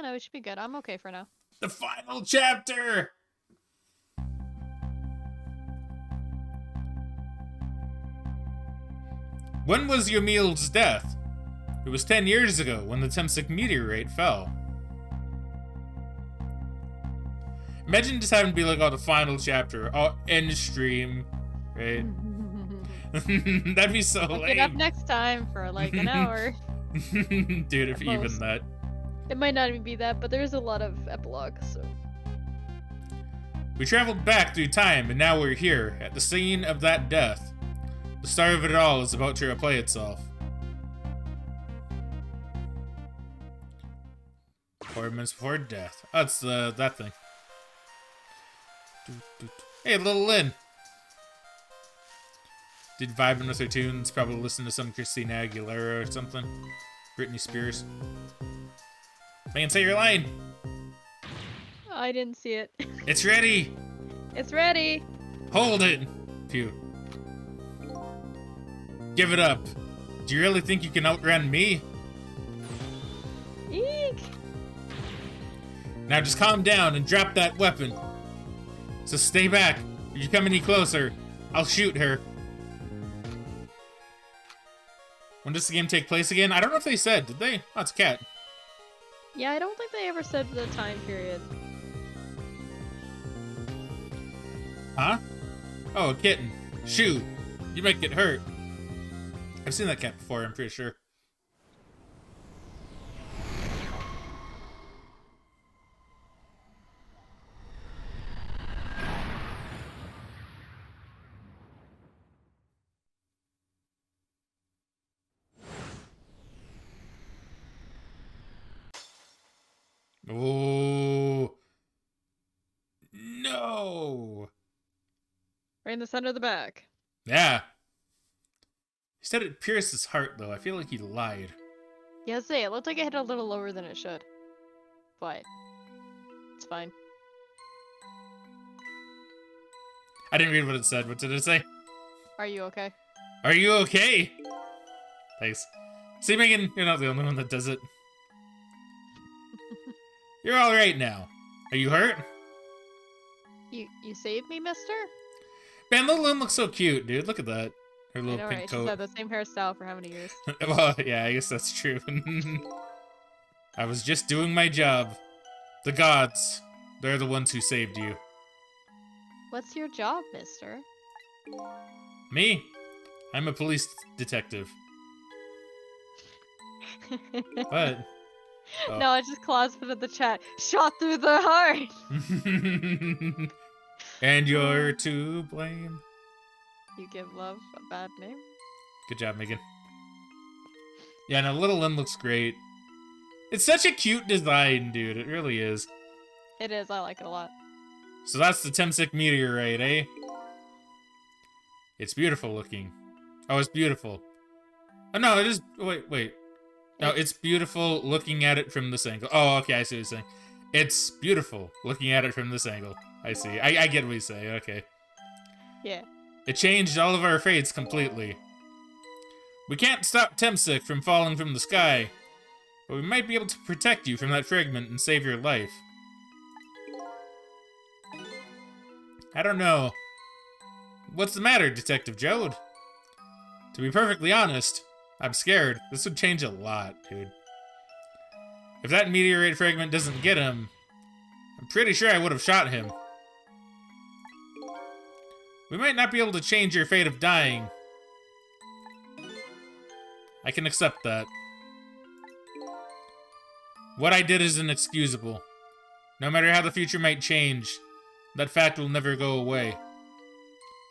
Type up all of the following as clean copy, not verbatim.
Yeah, no, we should be good. I'm okay for now. The final chapter! When was Yamil's death? It was 10 years ago when the Temsic meteorite fell. Imagine just having to be like, oh, the final chapter, oh, end stream, right? That'd be so lame. Get up next time for like an hour. Dude, if even that. It might not even be that, but there's a lot of epilogue, so. We traveled back through time, and now we're here, at the scene of that death. The start of it all is about to replay itself. 4 minutes before death. Oh, it's that thing. Hey, little Lynn. Did vibing with her tunes, probably listen to some Christina Aguilera or something. Britney Spears. Man, say your line. I didn't see it. It's ready. It's ready. Hold it. Phew. Give it up. Do you really think you can outrun me? Eek. Now just calm down and drop that weapon. So stay back. If you come any closer, I'll shoot her. When does the game take place again? I don't know if they said. Did they? Oh, it's a cat. Yeah, I don't think they ever said the time period. Huh? Oh, a kitten. Shoot. You might get hurt. I've seen that cat before, I'm pretty sure. Oh. No. Right in the center of the back. Yeah. He said it pierced his heart, though. I feel like he lied. Yeah, say it looked like it hit a little lower than it should. But it's fine. I didn't read what it said. What did it say? Are you okay? Are you okay? Thanks. See, Megan, you're not the only one that does it. You're alright now. Are you hurt? You saved me, mister? Man, little Lynn looks so cute, dude. Look at that. Her I little know, pink right? coat. She's had the same hairstyle for how many years? Well, yeah, I guess that's true. I was just doing my job. The gods, they're the ones who saved you. What's your job, mister? Me? I'm a police detective. What? Oh. No, I just clasped it at the chat. Shot through the heart! And you're to blame. You give love a bad name? Good job, Megan. Yeah, no, Little Lynn looks great. It's such a cute design, dude. It really is. It is. I like it a lot. So that's the Temsic meteorite, eh? It's beautiful looking. Oh, it's beautiful. Oh, no, it is... Wait. No, it's beautiful looking at it from this angle. Oh, okay, I see what you're saying. It's beautiful looking at it from this angle. I see. I get what you say. Okay. Yeah. It changed all of our fates completely. We can't stop Temsic from falling from the sky, but we might be able to protect you from that fragment and save your life. I don't know. What's the matter, Detective Jode? To be perfectly honest, I'm scared. This would change a lot, dude. If that meteorite fragment doesn't get him, I'm pretty sure I would have shot him. We might not be able to change your fate of dying. I can accept that. What I did is inexcusable. No matter how the future might change, that fact will never go away.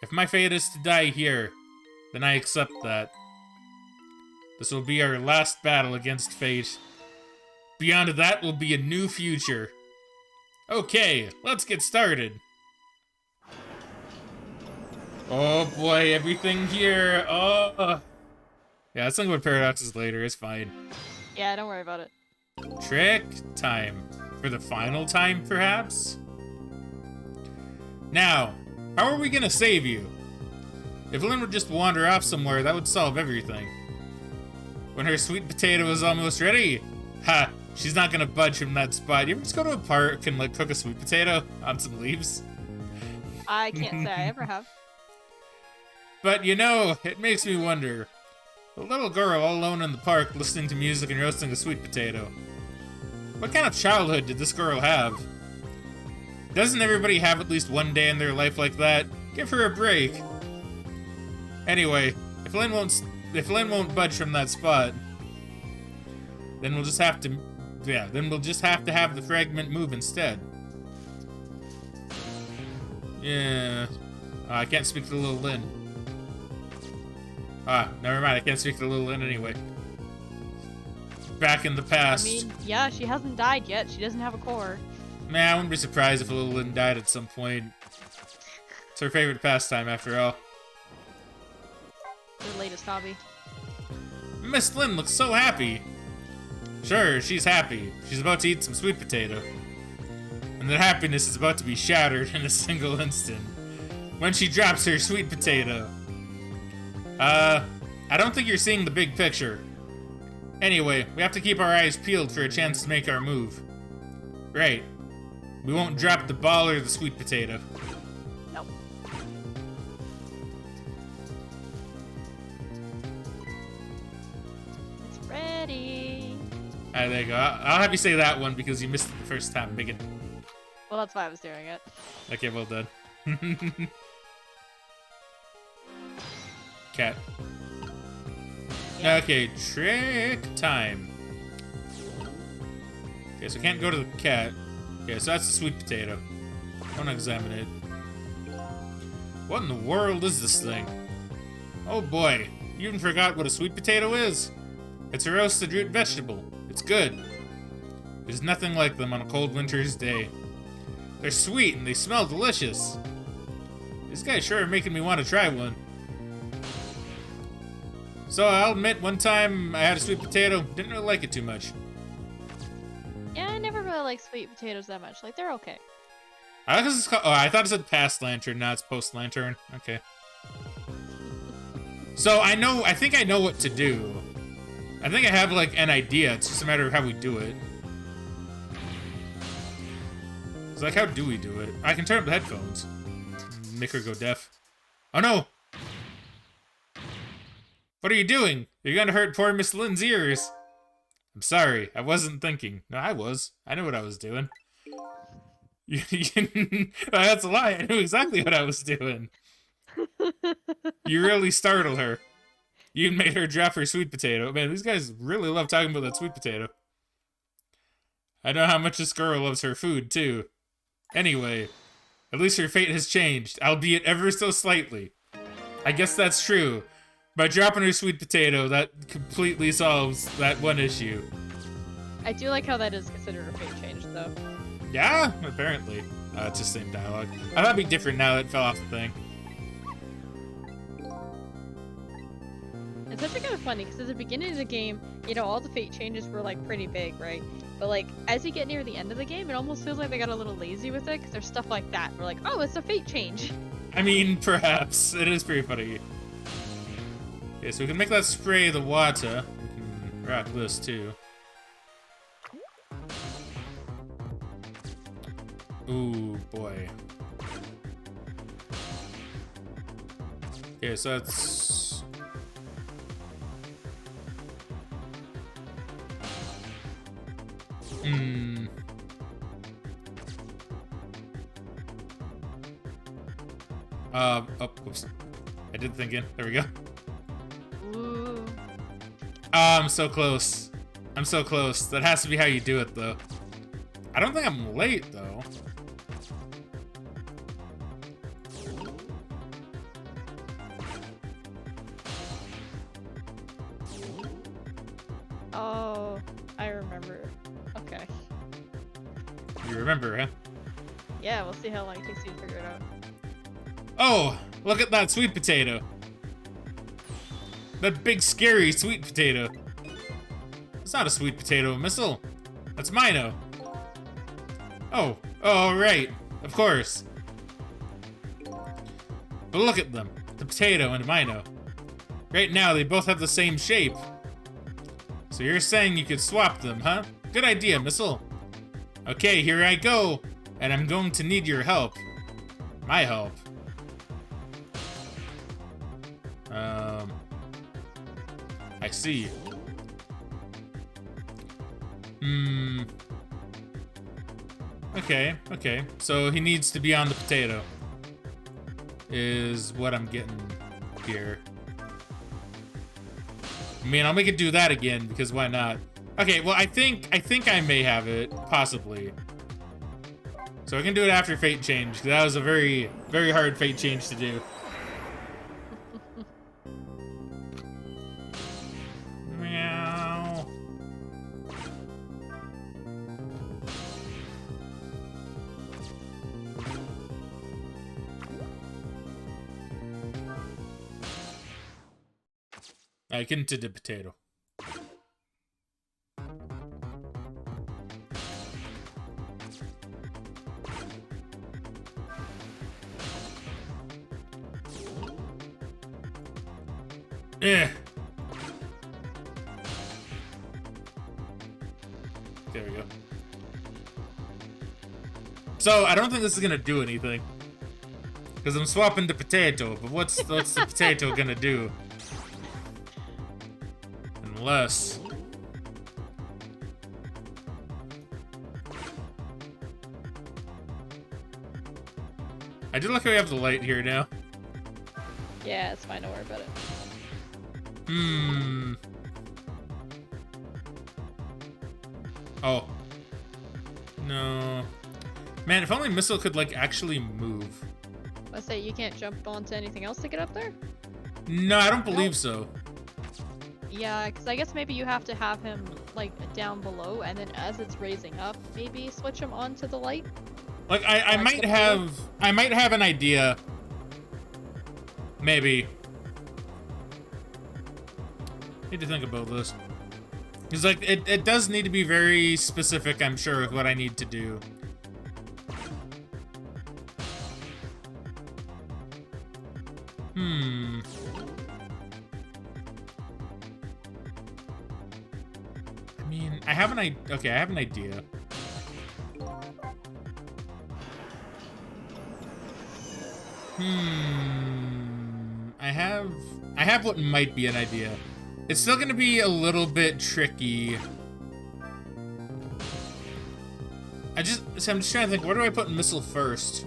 If my fate is to die here, then I accept that. This will be our last battle against fate. Beyond that will be a new future. Okay, let's get started. Oh boy, everything here. Oh. Yeah, let's think about paradoxes later. It's fine. Yeah, don't worry about it. Trick time. For the final time, perhaps? Now, how are we gonna save you? If Lynn would just wander off somewhere, that would solve everything. When her sweet potato was almost ready, ha! She's not gonna budge from that spot. You ever just go to a park and like cook a sweet potato on some leaves? I can't say I ever have. But you know, it makes me wonder. A little girl all alone in the park listening to music and roasting a sweet potato. What kind of childhood did this girl have? Doesn't everybody have at least one day in their life like that? Give her a break. Anyway, if Lynn won't budge from that spot, then we'll just have to have the fragment move instead. Yeah. I can't speak to little Lynn. Never mind, I can't speak to little Lynn anyway. Back in the past. I mean, yeah, she hasn't died yet. She doesn't have a core. Man, I wouldn't be surprised if little Lynn died at some point. It's her favorite pastime, after all. Her latest hobby. Miss Lynn looks so happy. Sure, she's happy. She's about to eat some sweet potato. And that happiness is about to be shattered in a single instant. When she drops her sweet potato. I don't think you're seeing the big picture. Anyway, we have to keep our eyes peeled for a chance to make our move. Right. We won't drop the ball or the sweet potato. Nope. It's ready. Alright, there you go. I'll have you say that one because you missed it the first time, Megan. Well, that's why I was doing it. Okay, well done. Cat. Yeah. Okay, trick time. Okay, so I can't go to the cat. Okay, so that's the sweet potato. I want to examine it. What in the world is this thing? Oh boy, you even forgot what a sweet potato is. It's a roasted root vegetable. It's good. There's nothing like them on a cold winter's day. They're sweet and they smell delicious. These guys sure are making me want to try one. So I'll admit, one time I had a sweet potato, didn't really like it too much. Yeah, I never really like sweet potatoes that much. Like, they're okay. I thought it said past lantern, now it's post lantern. Okay. So I think I know what to do. I think I have like an idea, it's just a matter of how we do it. It's like, how do we do it? I can turn up the headphones. Make her go deaf. Oh no! What are you doing? You're gonna hurt poor Miss Lynn's ears. I'm sorry, I wasn't thinking. No, I was. I knew what I was doing. That's a lie, I knew exactly what I was doing. You really startled her. You made her drop her sweet potato. Man, these guys really love talking about that sweet potato. I know how much this girl loves her food, too. Anyway, at least her fate has changed, albeit ever so slightly. I guess that's true. By dropping her sweet potato, that completely solves that one issue. I do like how that is considered a fate change, though. Yeah, apparently. It's just the same dialogue. I thought it'd be different now that it fell off the thing. It's actually kind of funny, because at the beginning of the game, you know, all the fate changes were, like, pretty big, right? But, like, as you get near the end of the game, it almost feels like they got a little lazy with it, because there's stuff like that. We're like, oh, it's a fate change. I mean, perhaps. It is pretty funny. Okay, so we can make that spray the water. We can rock this, too. Ooh, boy. Okay, so that's... Oh, oops. I did think in. There we go. Ooh. Oh, I'm so close. I'm so close. That has to be how you do it, though. I don't think I'm late, though. Oh, I remember. Okay. You remember, huh? Yeah, we'll see how long it takes you to figure it out. Oh, look at that sweet potato. That big, scary sweet potato. It's not a sweet potato missile. That's Mino. Oh, right. Of course. But look at them. The potato and Mino. Right now, they both have the same shape. So you're saying you could swap them, huh? Good idea, Missile. Okay, here I go. And I'm going to need your help. My help. I see. Okay, okay. So he needs to be on the potato. Is what I'm getting here. I mean, I'll make it do that again, because why not? Okay, well, I think I may have it, possibly. So I can do it after Fate Change, because that was a very, very hard Fate Change to do. Meow. I get into the potato. Eh. There we go. So, I don't think this is gonna do anything. Because I'm swapping the potato, but what's the potato gonna do? Unless... I do like how we have the light here now. Yeah, it's fine, don't worry about it. Oh. No. Man, if only Missile could, like, actually move. Let's say you can't jump onto anything else to get up there? No, I don't believe so. Yeah, because I guess maybe you have to have him, like, down below, and then as it's raising up, maybe switch him onto the light? Like, I might have an idea. Maybe. Need to think about this. Because, like, it does need to be very specific, I'm sure, with what I need to do. I mean, I have an idea. Okay, I have an idea. I have what might be an idea. It's still gonna be a little bit tricky. I'm just trying to think, where do I put Missile first?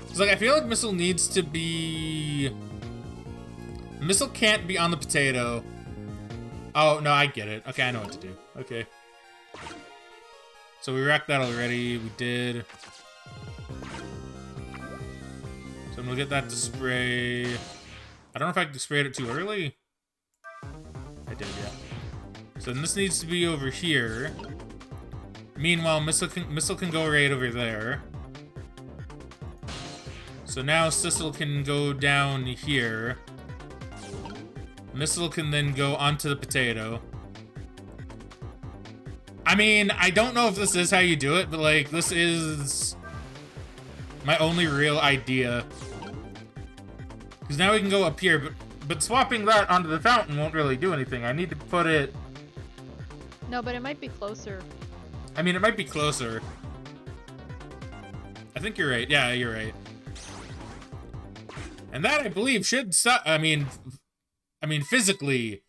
Cause like, I feel like Missile needs to be... Missile can't be on the potato. Oh, no, I get it. Okay, I know what to do. Okay. So we racked that already. We did. So I'm gonna get that to spray. I don't know if I sprayed it too early. I did, yeah. So then this needs to be over here. Meanwhile, Missile can go right over there. So now Sissel can go down here. Missile can then go onto the potato. I mean, I don't know if this is how you do it, but like, this is my only real idea. Because now we can go up here, but swapping that onto the fountain won't really do anything. I need to put it... No, but it might be closer. I mean, it might be closer. I think you're right. Yeah, you're right. And that, I believe, should stop... I mean, physically,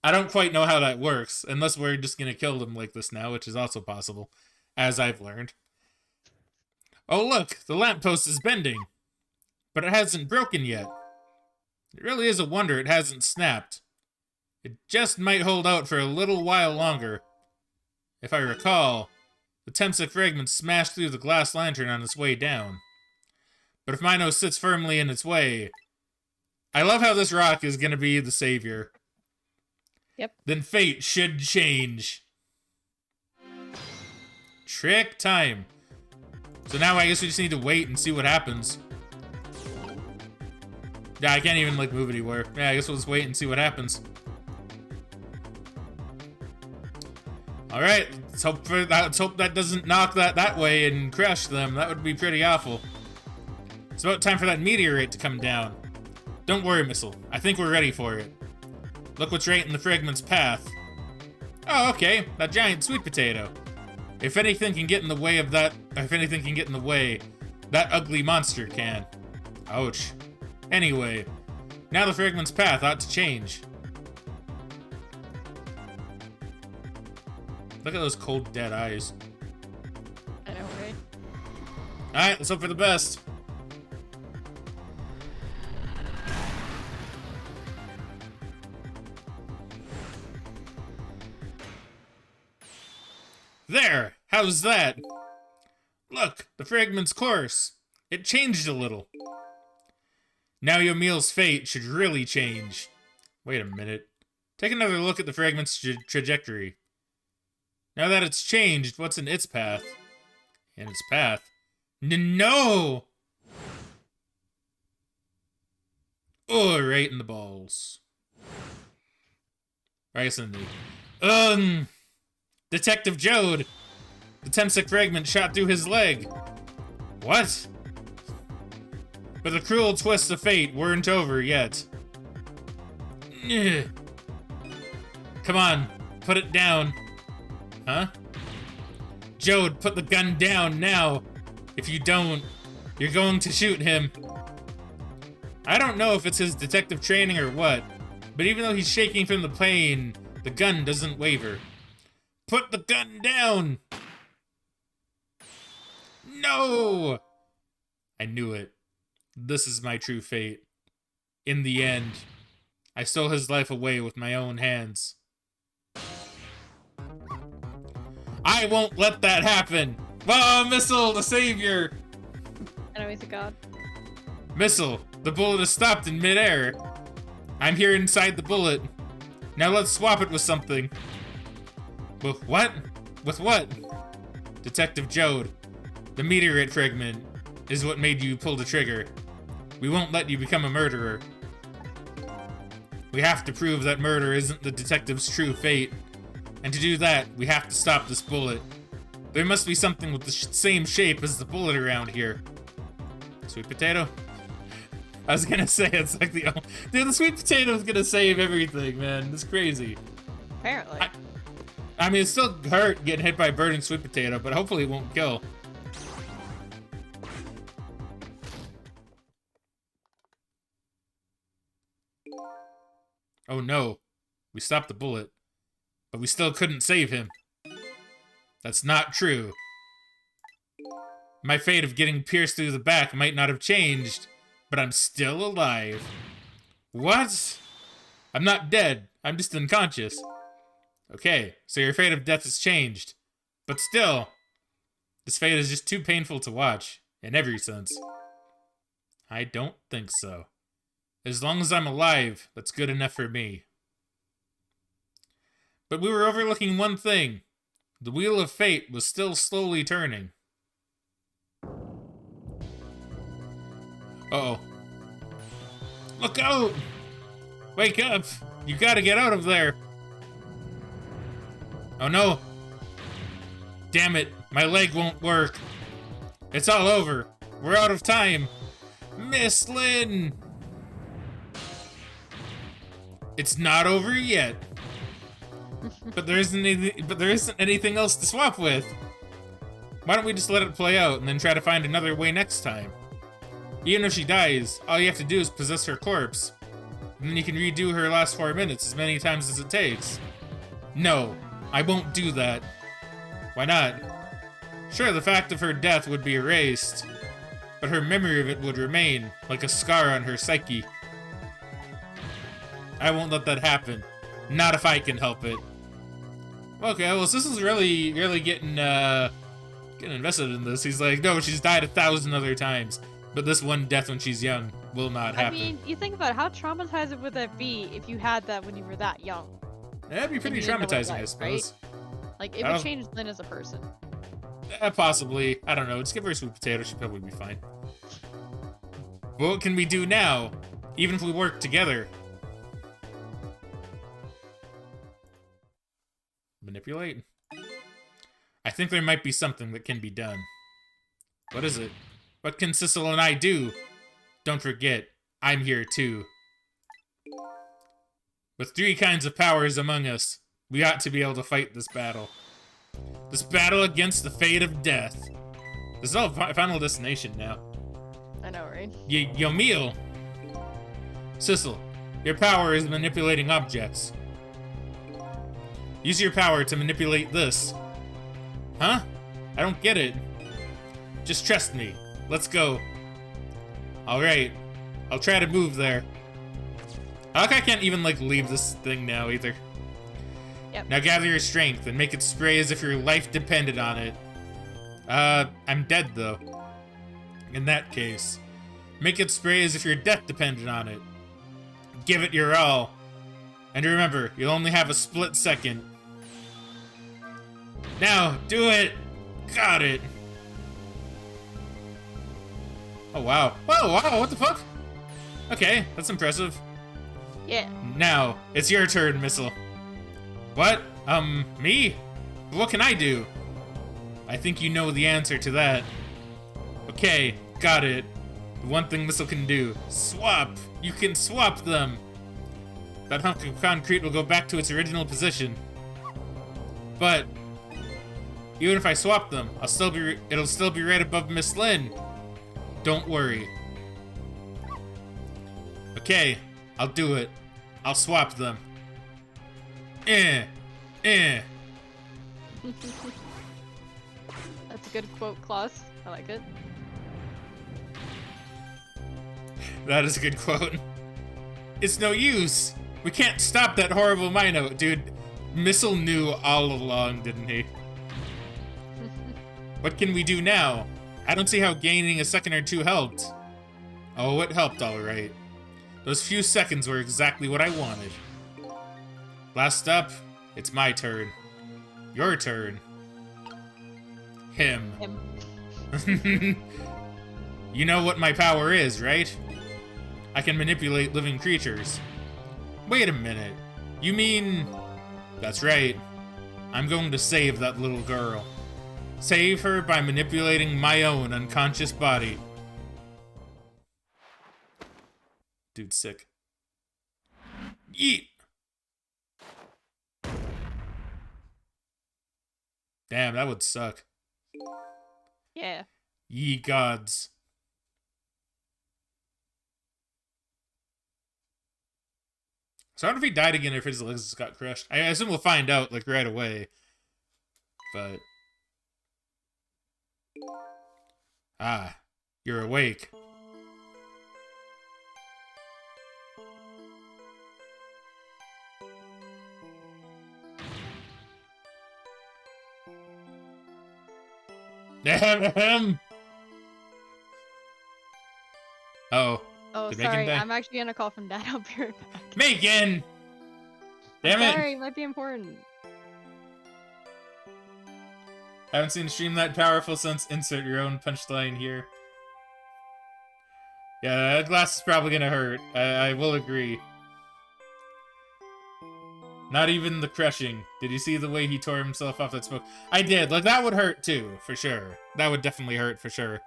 I don't quite know how that works, unless we're just gonna kill them like this now, which is also possible, as I've learned. Oh, look! The lamppost is bending. But it hasn't broken yet. It really is a wonder it hasn't snapped. It just might hold out for a little while longer. If I recall, the Temsic fragment smashed through the glass lantern on its way down. But if Mino sits firmly in its way... I love how this rock is gonna be the savior. Yep. Then fate should change. Trick time. So now I guess we just need to wait and see what happens. Yeah, I can't even, like, move anywhere. Yeah, I guess we'll just wait and see what happens. Alright, let's hope that doesn't knock that way and crush them. That would be pretty awful. It's about time for that meteorite to come down. Don't worry, Missile. I think we're ready for it. Look what's right in the fragment's path. Oh, okay, that giant sweet potato. If anything can get in the way of that, that ugly monster can. Ouch. Anyway, now the Fragment's path ought to change. Look at those cold, dead eyes. I know, right? Alright, let's hope for the best. There! How's that? Look, the Fragment's course. It changed a little. Now Yomiel's fate should really change. Wait a minute. Take another look at the Fragment's trajectory. Now that it's changed, what's in its path? In its path? No! Oh, right in the balls. Right in the... Detective Jode! The Temsec fragment shot through his leg. What? But the cruel twists of fate weren't over yet. Ugh. Come on, put it down. Huh? Jode, put the gun down now. If you don't, you're going to shoot him. I don't know if it's his detective training or what, but even though he's shaking from the pain, the gun doesn't waver. Put the gun down! No! I knew it. This is my true fate. In the end, I stole his life away with my own hands. I won't let that happen! Whoa, Missile, the savior! I know he's a god. Missile, the bullet is stopped in midair. I'm here inside the bullet. Now let's swap it with something. With what? With what? Detective Jode, the meteorite fragment is what made you pull the trigger. We won't let you become a murderer. We have to prove that murder isn't the detective's true fate. And to do that, we have to stop this bullet. There must be something with the same shape as the bullet around here. Sweet potato? I was gonna say, it's like the... Dude, the sweet potato's gonna save everything, man. It's crazy. Apparently. I mean, it's still hurt getting hit by a burning sweet potato, but hopefully it won't kill. Oh no. We stopped the bullet. But we still couldn't save him. That's not true. My fate of getting pierced through the back might not have changed, but I'm still alive. What? I'm not dead. I'm just unconscious. Okay, so your fate of death has changed. But still, this fate is just too painful to watch, in every sense. I don't think so. As long as I'm alive, that's good enough for me. But we were overlooking one thing. The wheel of fate was still slowly turning. Uh-oh. Look out! Wake up! You gotta get out of there! Oh no! Damn it, my leg won't work. It's all over. We're out of time. Miss Lynn! It's not over yet. But there isn't anything else to swap with. Why don't we just let it play out and then try to find another way next time? Even if she dies, all you have to do is possess her corpse. And then you can redo her last 4 minutes as many times as it takes. No, I won't do that. Why not? Sure, the fact of her death would be erased, but her memory of it would remain, like a scar on her psyche. I won't let that happen. Not if I can help it. Okay, well, so this is really getting invested in this. He's like, no, she's died 1,000 other times, but this one death when she's young will not happen. I mean, you think about it, how traumatizing would that be if you had that when you were that young? That'd be pretty traumatizing, I suppose. Right? Like, it would change Lynn as a person. Possibly. I don't know. Just give her a sweet potato. She'll probably be fine. But what can we do now? Even if we work together? Manipulate? I think there might be something that can be done. What is it? What can Sissel and I do? Don't forget, I'm here too. With 3 kinds of powers among us, We ought to be able to fight this battle. This battle against the fate of death. This is all Final Destination now. I know, right? Yomil. Sissel, your power is manipulating objects. Use your power to manipulate this. Huh? I don't get it. Just trust me. Let's go. Alright. I'll try to move there. I can't even, like, leave this thing now, either. Yep. Now gather your strength and make it spray as if your life depended on it. I'm dead, though. In that case. Make it spray as if your death depended on it. Give it your all. And remember, you'll only have a split second. Now, do it! Got it! Oh, wow. Oh, wow, what the fuck? Okay, that's impressive. Yeah. Now, it's your turn, Missile. What? Me? What can I do? I think you know the answer to that. Okay, got it. The one thing Missile can do. Swap! You can swap them! That hunk of concrete will go back to its original position. But even if I swap them, it'll still be right above Miss Lynn. Don't worry. Okay, I'll do it. I'll swap them. That's a good quote, Klaus. I like it. That is a good quote. It's no use. We can't stop that horrible Mino. Dude, Missile knew all along, didn't he? What can we do now? I don't see how gaining a second or two helped. Oh, it helped, alright. Those few seconds were exactly what I wanted. Last up, it's my turn. Your turn. Him. You know what my power is, right? I can manipulate living creatures. Wait a minute. You mean... That's right. I'm going to save that little girl. Save her by manipulating my own unconscious body. Dude's sick. Yeet! Damn, that would suck. Yeah. Ye gods. So I don't know if he died again or if his legs just got crushed. I assume we'll find out, like, right away. But... Ah, you're awake. Oh. Oh, Did Megan sorry. die? I'm actually gonna call from Dad. I'll be right back. Megan! Damn it! Sorry, it might be important. Haven't seen a stream that powerful since insert your own punchline here. Yeah, that glass is probably gonna hurt. I will agree. Not even the crushing. Did you see the way he tore himself off that smoke? I did. Like, that would hurt too, for sure. That would definitely hurt, for sure.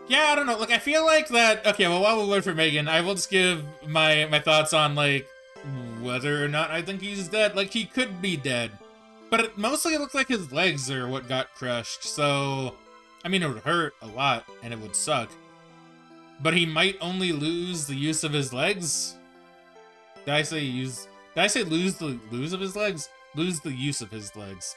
Yeah, I don't know. Like, I feel like that... Okay, well, while we wait for Megan, I will just give my thoughts on, like, whether or not I think he's dead. Like, he could be dead. But it mostly looks like his legs are what got crushed, so... I mean, it would hurt a lot, and it would suck. But he might only lose the use of his legs? Did I say use... Did I say lose the use of his legs? Lose the use of his legs.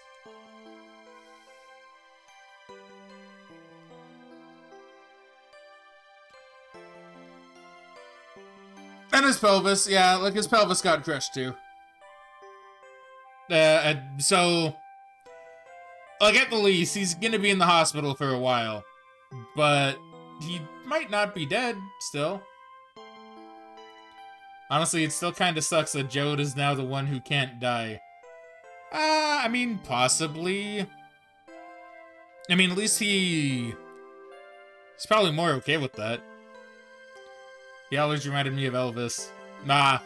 And his pelvis, yeah, like his pelvis got crushed too. So, like at the least, he's gonna be in the hospital for a while. But he might not be dead still. Honestly, it still kind of sucks that Jode is now the one who can't die. I mean, possibly. I mean, at least he's probably more okay with that. He always reminded me of Elvis. Nah,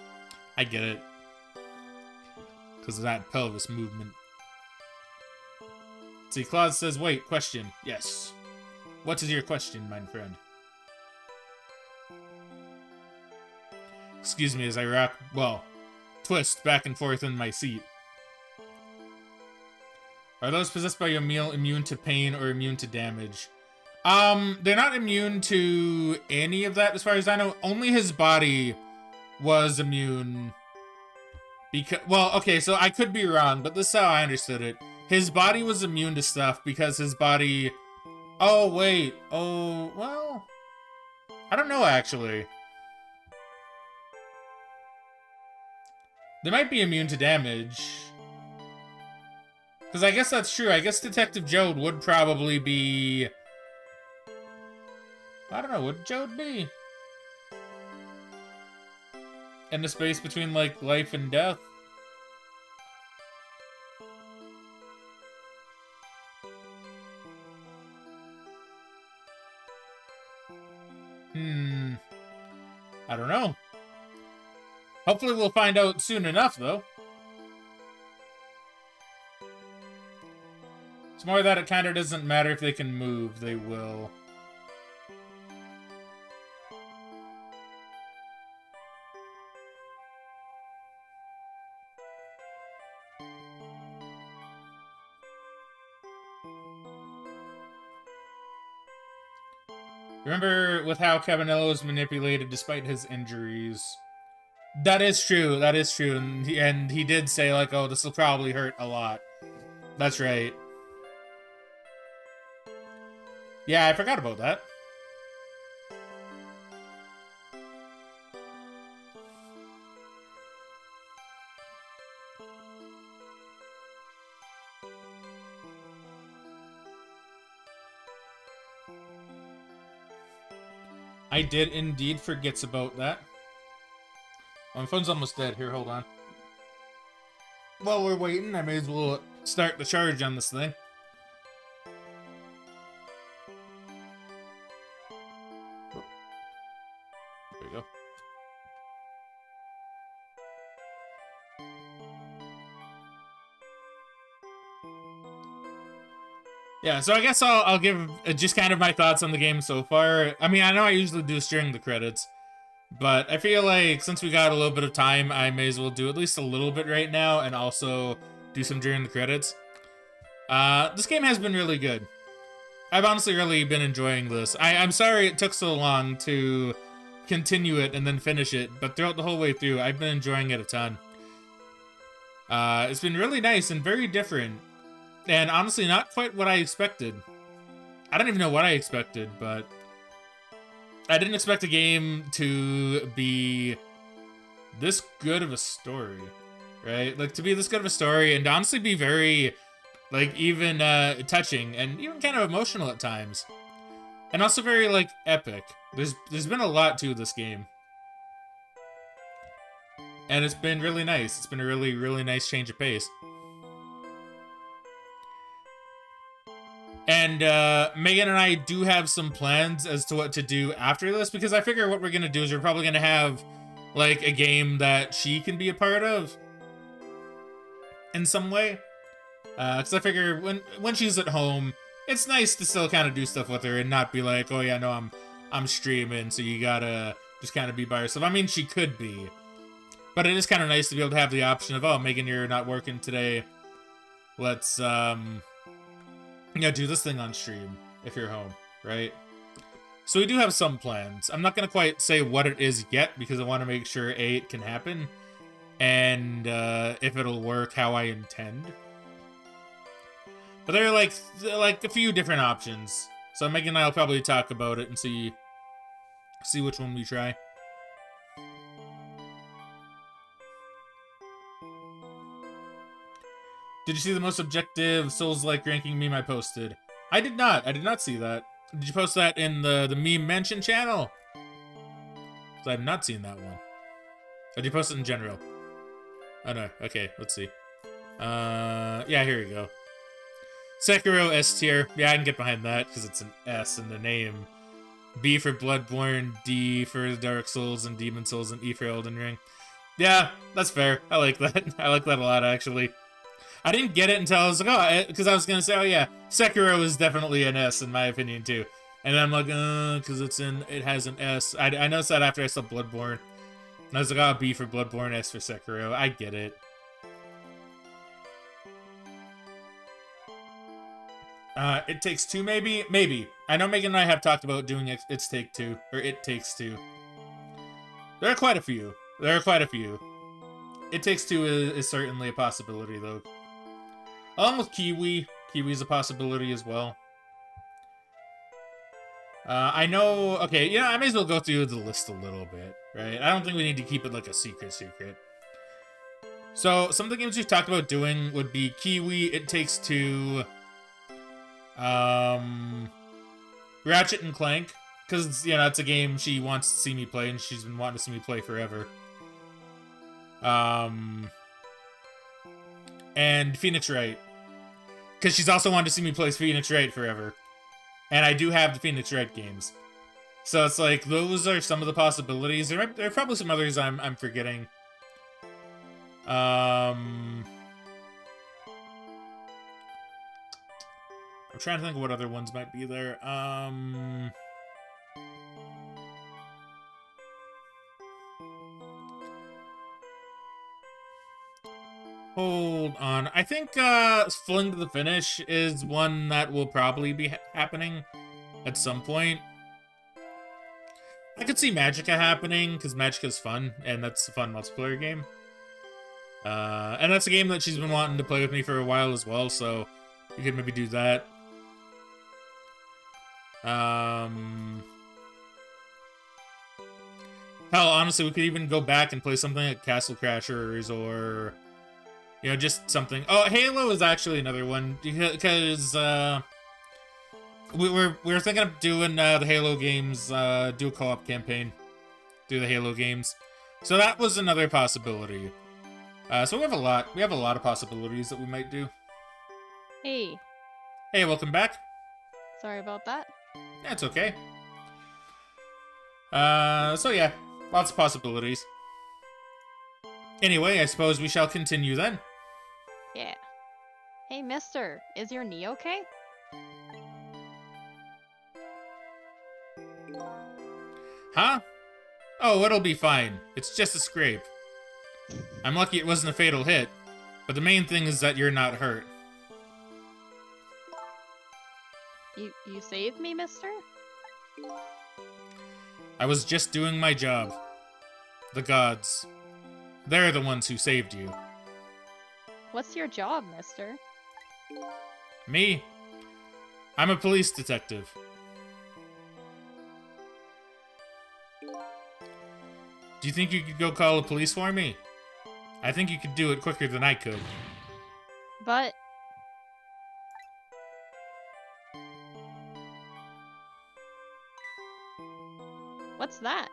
I get it. Because of that pelvis movement. See, Claude says, wait, question. Yes. What is your question, my friend? Excuse me as I rock, well, twist back and forth in my seat. Are those possessed by your meal immune to pain or immune to damage? They're not immune to any of that as far as I know. Only his body was immune. Because, well, okay, so I could be wrong, but this is how I understood it. His body was immune to stuff because his body... Oh, wait. Oh, well... I don't know, actually. They might be immune to damage. Because I guess that's true. I guess Detective Jode would probably be... I don't know, what would Jode be? In the space between, like, life and death? I don't know. Hopefully we'll find out soon enough, though. It's more that it kind of doesn't matter if they can move, they will. Remember with how Cabanello was manipulated despite his injuries. That is true, and he did say, like, oh, this will probably hurt a lot. That's right. Yeah, I forgot about that. I did indeed forget about that. Oh, my phone's almost dead. Here, hold on. While we're waiting, I may as well start the charge on this thing. Oh. There we go. Yeah, so I guess I'll give just kind of my thoughts on the game so far. I mean, I know I usually do this during the credits, but I feel like since we got a little bit of time, I may as well do at least a little bit right now and also do some during the credits. This game has been really good. I've honestly really been enjoying this. I'm sorry it took so long to continue it and then finish it, but throughout the whole way through, I've been enjoying it a ton. It's been really nice and very different. And honestly, not quite what I expected. I don't even know what I expected, but I didn't expect a game to be this good of a story, right? Like, to be this good of a story and to honestly be very, like, even touching and even kind of emotional at times. And also very, like, epic. There's been a lot to this game. And it's been really nice. It's been a really, really nice change of pace. And Megan and I do have some plans as to what to do after this, because I figure what we're going to do is we're probably going to have, like, a game that she can be a part of in some way. Because I figure when she's at home, it's nice to still kind of do stuff with her and not be like, oh yeah, no, I'm streaming, so you gotta just kind of be by yourself. I mean, she could be. But it is kind of nice to be able to have the option of, oh, Megan, you're not working today. Let's, do this thing on stream if you're home, right? So we do have some plans. I'm not going to quite say what it is yet because I want to make sure, A, it can happen, and if it'll work how I intend. But there are, like a few different options. So Megan and I will probably talk about it and see which one we try. Did you see the most objective Souls-like ranking meme I posted? I did not. I did not see that. Did you post that in the meme mention channel? So I have not seen that one. Or did you post it in general? Oh no. Okay, let's see. Yeah, here we go. Sekiro S tier. Yeah, I can get behind that because it's an S in the name. B for Bloodborne, D for Dark Souls and Demon Souls, and E for Elden Ring. Yeah, that's fair. I like that. I like that a lot, actually. I didn't get it until I was like, oh, because I was going to say, oh yeah, Sekiro is definitely an S in my opinion too. And then I'm like, because it has an S. I noticed that after I saw Bloodborne. As I got a B for Bloodborne, S for Sekiro. I get it. It Takes Two, maybe? Maybe. I know Megan and I have talked about doing It Takes Two. Or It Takes Two. There are quite a few. It Takes Two is certainly a possibility, though. Along with Kiwi. Kiwi's a possibility as well. I know... Okay, yeah, I may as well go through the list a little bit, right? I don't think we need to keep it like a secret. So, some of the games we've talked about doing would be Kiwi, It Takes Two, Ratchet and Clank, because, you know, it's a game she wants to see me play, and she's been wanting to see me play forever. And Phoenix Wright, because she's also wanted to see me play Phoenix Wright forever. And I do have the Phoenix Wright games. So it's like, those are some of the possibilities. There are probably some others I'm forgetting. I'm trying to think of what other ones might be there. Hold on. I think Fling to the Finish is one that will probably be happening at some point. I could see Magicka happening, because Magicka's fun, and that's a fun multiplayer game. And that's a game that she's been wanting to play with me for a while as well, so you could maybe do that. Hell, honestly, we could even go back and play something like Castle Crashers, or... You know, just something. Oh, Halo is actually another one, because we were thinking of doing the Halo games, do a co-op campaign, do the Halo games. So that was another possibility. So we have a lot of possibilities that we might do. Hey. Hey, welcome back. Sorry about that. That's okay. So yeah, lots of possibilities. Anyway, I suppose we shall continue then. Yeah. Hey, mister, is your knee okay? Huh? Oh, it'll be fine. It's just a scrape. I'm lucky it wasn't a fatal hit, but the main thing is that you're not hurt. You saved me, mister? I was just doing my job. The gods. They're the ones who saved you. What's your job, mister? Me? I'm a police detective. Do you think you could go call the police for me? I think you could do it quicker than I could. But... What's that?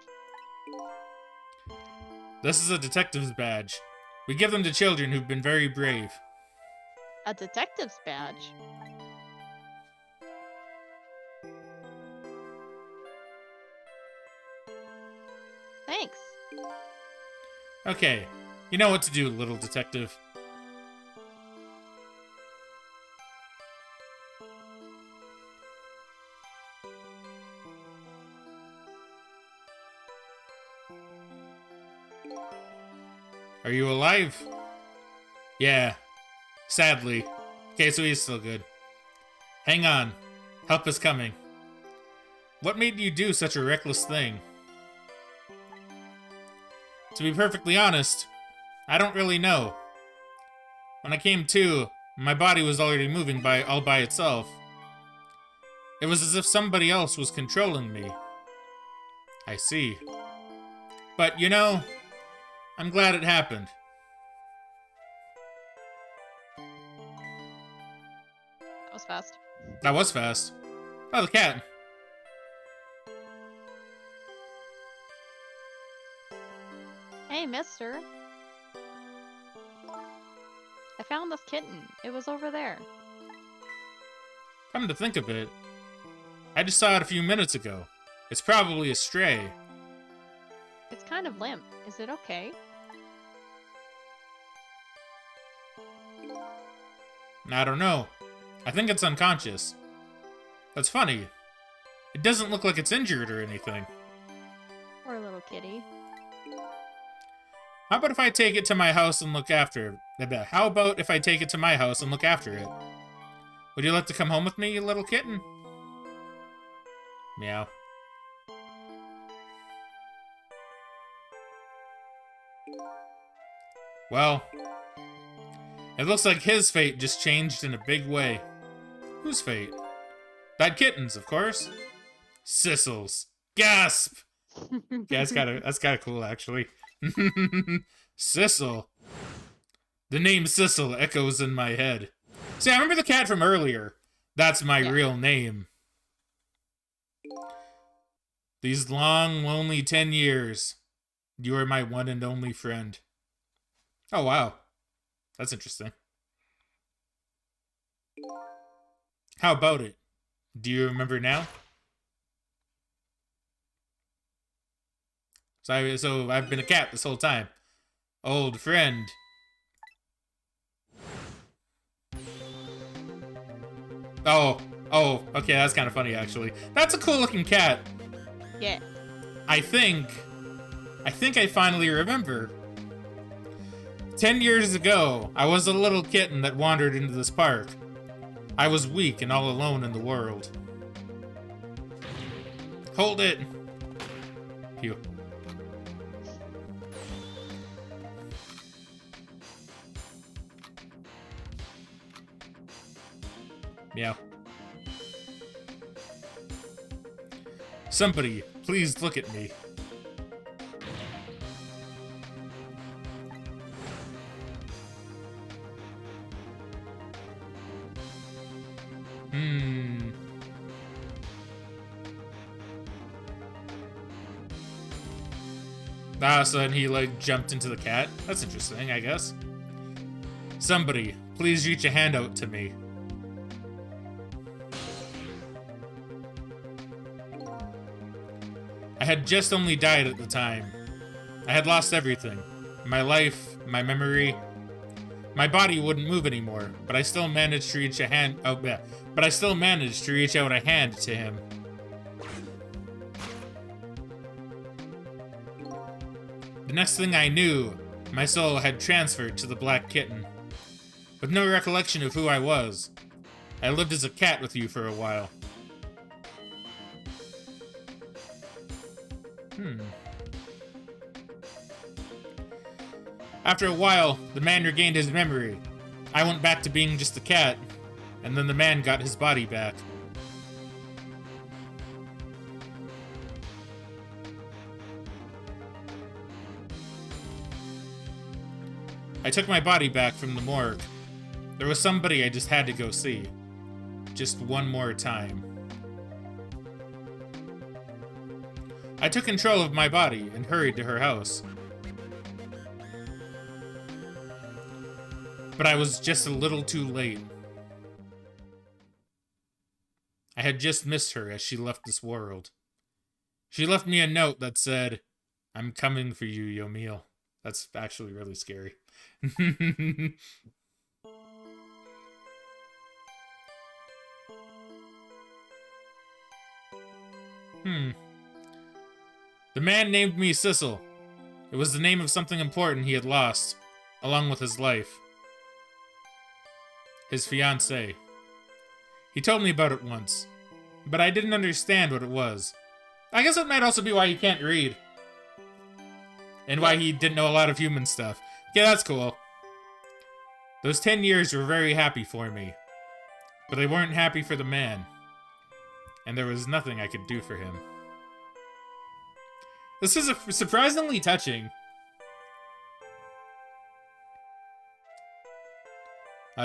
This is a detective's badge. We give them to children who've been very brave. A detective's badge? Thanks. Okay, you know what to do, little detective. Are you alive? Yeah. Sadly. Okay, so he's still good. Hang on. Help is coming. What made you do such a reckless thing? To be perfectly honest, I don't really know. When I came to, my body was already moving all by itself. It was as if somebody else was controlling me. I see. But, you know, I'm glad it happened. That was fast. That was fast. Oh, the cat. Hey, mister. I found this kitten. It was over there. Come to think of it, I just saw it a few minutes ago. It's probably a stray. It's kind of limp. Is it okay? I don't know. I think it's unconscious. That's funny. It doesn't look like it's injured or anything. Poor little kitty. How about if I take it to my house and look after it? How about if I take it to my house and look after it? Would you like to come home with me, you little kitten? Meow. Well, it looks like his fate just changed in a big way. Whose fate? That kitten's, of course. Sissels. Gasp! Yeah, that's kinda cool, actually. Sissel. The name Sissel echoes in my head. See, I remember the cat from earlier. That's my real name. These long, lonely 10 years. You are my one and only friend. Oh, wow. That's interesting. How about it? Do you remember now? So I've been a cat this whole time. Old friend. Oh, okay, that's kind of funny, actually. That's a cool looking cat. Yeah. I think I finally remember. 10 years ago, I was a little kitten that wandered into this park. I was weak and all alone in the world. Hold it. Phew. Meow. Somebody, please look at me. Ah, so then he, like, jumped into the cat? That's interesting, I guess. Somebody, please reach a hand out to me. I had just only died at the time. I had lost everything. My life, my memory. My body wouldn't move anymore, but I still managed to reach a hand out but I still managed to reach out a hand to him. The next thing I knew, my soul had transferred to the black kitten. With no recollection of who I was, I lived as a cat with you for a while. After a while, the man regained his memory. I went back to being just a cat, and then the man got his body back. I took my body back from the morgue. There was somebody I just had to go see. Just one more time. I took control of my body and hurried to her house. But I was just a little too late. I had just missed her as she left this world. She left me a note that said, "I'm coming for you, Yomil." That's actually really scary. The man named me Sissel. It was the name of something important he had lost, along with his life. His fiancée. He told me about it once, but I didn't understand what it was. I guess it might also be why he can't read. And why he didn't know a lot of human stuff. Yeah, that's cool. Those 10 years were very happy for me. But they weren't happy for the man. And there was nothing I could do for him. This is surprisingly touching.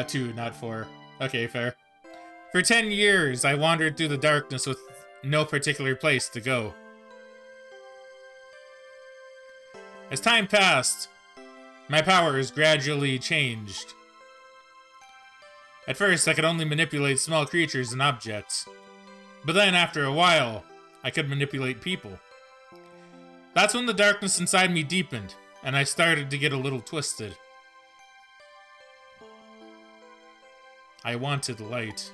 2, not 4. Okay, fair. For 10 years, I wandered through the darkness with no particular place to go. As time passed, my powers gradually changed. At first, I could only manipulate small creatures and objects. But then, after a while, I could manipulate people. That's when the darkness inside me deepened, and I started to get a little twisted. I wanted light.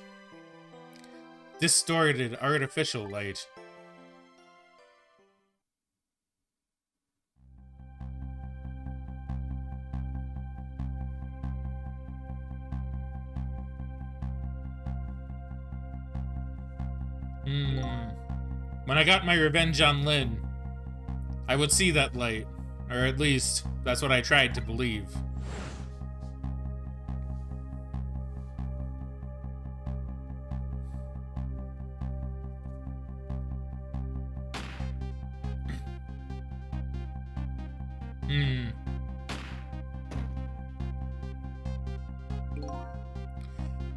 Distorted, artificial light. When I got my revenge on Lynn, I would see that light. Or at least, that's what I tried to believe.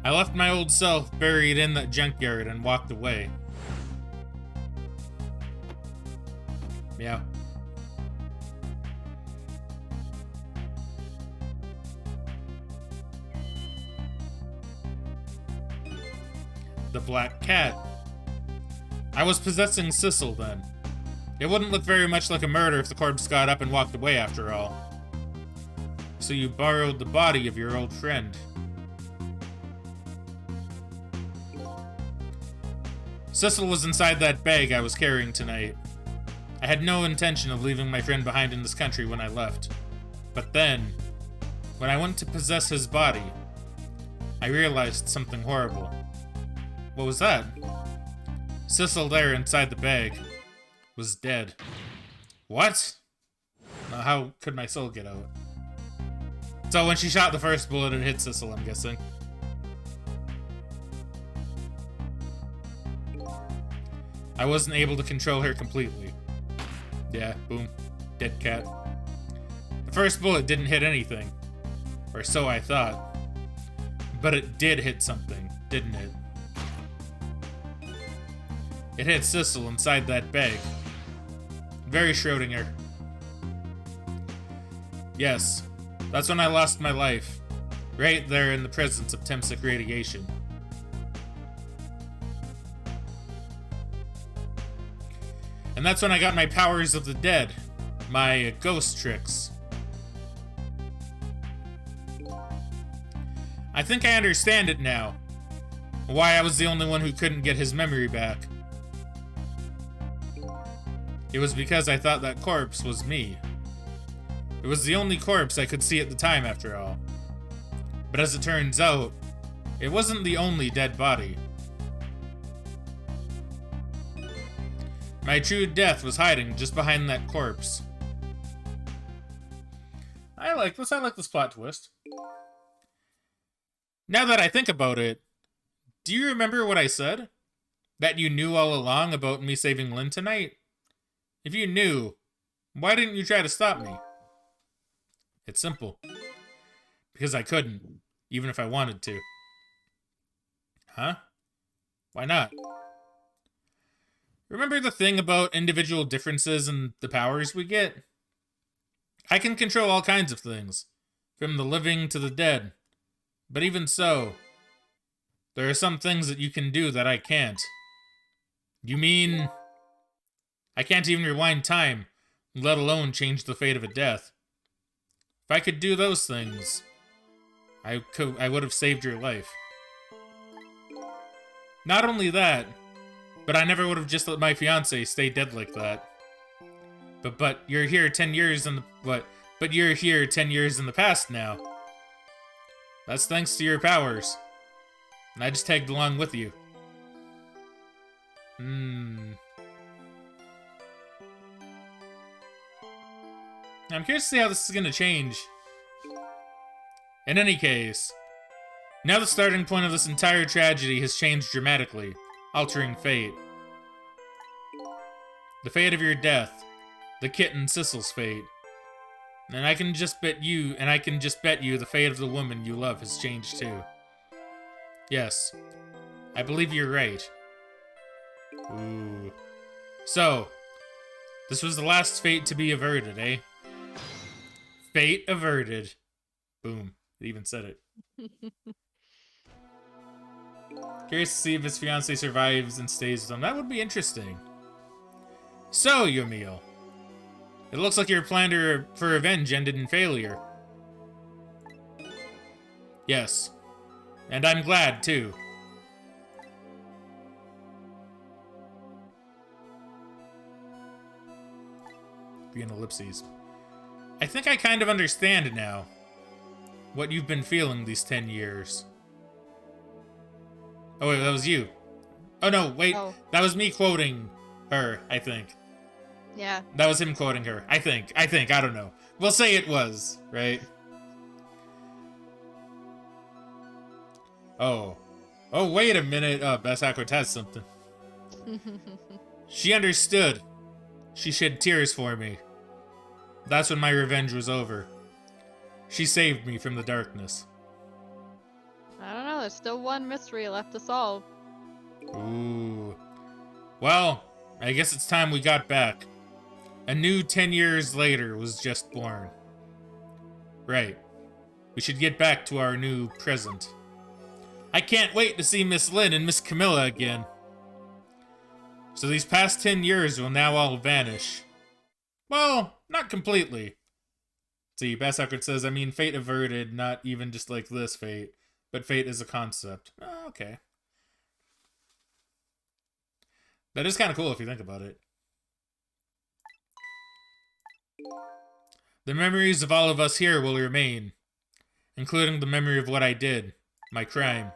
I left my old self buried in that junkyard and walked away. Meow. The black cat. I was possessing Sissel then. It wouldn't look very much like a murder if the corpse got up and walked away after all. So you borrowed the body of your old friend. Sissel was inside that bag I was carrying tonight. I had no intention of leaving my friend behind in this country when I left. But then, when I went to possess his body, I realized something horrible. What was that? Sissel there inside the bag was dead. What? Now how could my soul get out? So when she shot the first bullet, it hit Sissel, I'm guessing. I wasn't able to control her completely. Yeah, boom. Dead cat. The first bullet didn't hit anything. Or so I thought. But it did hit something, didn't it? It hit Sissel inside that bag. Very Schrodinger. Yes, that's when I lost my life. Right there in the presence of Temsic radiation. And that's when I got my powers of the dead. My ghost tricks. I think I understand it now. Why I was the only one who couldn't get his memory back. It was because I thought that corpse was me. It was the only corpse I could see at the time, after all. But as it turns out, it wasn't the only dead body. My true death was hiding just behind that corpse. I like this plot twist. Now that I think about it, do you remember what I said? That you knew all along about me saving Lynn tonight? If you knew, why didn't you try to stop me? It's simple. Because I couldn't, even if I wanted to. Huh? Why not? Remember the thing about individual differences and the powers we get? I can control all kinds of things, from the living to the dead. But even so, there are some things that you can do that I can't. You mean I can't even rewind time, let alone change the fate of a death? If I could do those things, I would have saved your life. Not only that, but I never would have just let my fiancé stay dead like that. But you're here 10 years in the but you're here 10 years in the past now. That's thanks to your powers. And I just tagged along with you. I'm curious to see how this is gonna change. In any case, now the starting point of this entire tragedy has changed dramatically, altering fate. The fate of your death, the kitten Sissel's fate. And I can just bet you the fate of the woman you love has changed too. Yes, I believe you're right. Ooh. So, this was the last fate to be averted, eh? Fate averted. Boom. It even said it. Curious to see if his fiancée survives and stays with him. That would be interesting. So, Yumio. It looks like your plan for revenge ended in failure. Yes. And I'm glad, too. Being ellipses. I think I kind of understand now what you've been feeling these 10 years. Oh, wait, that was you. Oh, no, wait. Oh. That was me quoting Her, I think. Yeah. That was him quoting her. I think, I don't know. We'll say it was, right? Oh. Oh, wait a minute. Best Awkward has something. She understood. She shed tears for me. That's when my revenge was over. She saved me from the darkness. I don't know, there's still one mystery left to solve. Ooh. Well, I guess it's time we got back. A new 10 years later was just born. Right. We should get back to our new present. I can't wait to see Miss Lynn and Miss Camilla again. So these past 10 years will now all vanish. Well, not completely. See, Bass Awkward says, I mean, fate averted, not even just like this fate, but fate is a concept. Oh, okay. That is kind of cool if you think about it. The memories of all of us here will remain, including the memory of what I did, my crime.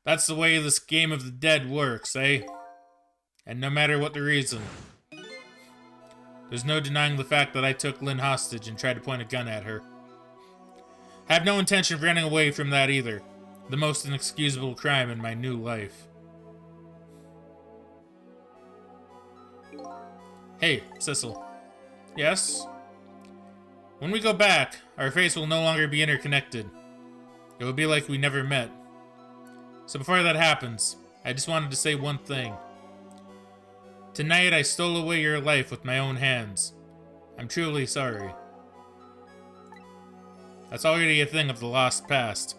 That's the way this game of the dead works, eh? And no matter what the reason, there's no denying the fact that I took Lynn hostage and tried to point a gun at her. I have no intention of running away from that either. The most inexcusable crime in my new life. Hey, Sissel. Yes? When we go back, our fates will no longer be interconnected. It will be like we never met. So before that happens, I just wanted to say one thing. Tonight I stole away your life with my own hands. I'm truly sorry. That's already a thing of the lost past.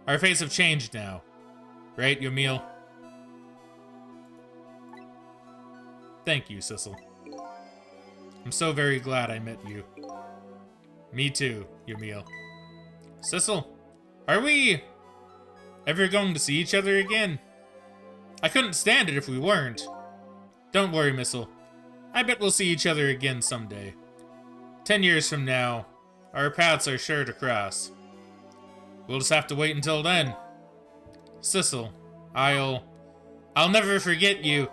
Our fates have changed now. Right, Yamil? Thank you, Sissel. I'm so very glad I met you. Me too, Yamil. Sissel, are we ever going to see each other again? I couldn't stand it if we weren't. Don't worry, Missile. I bet we'll see each other again someday. 10 years from now, our paths are sure to cross. We'll just have to wait until then. Sissel, I'll never forget you.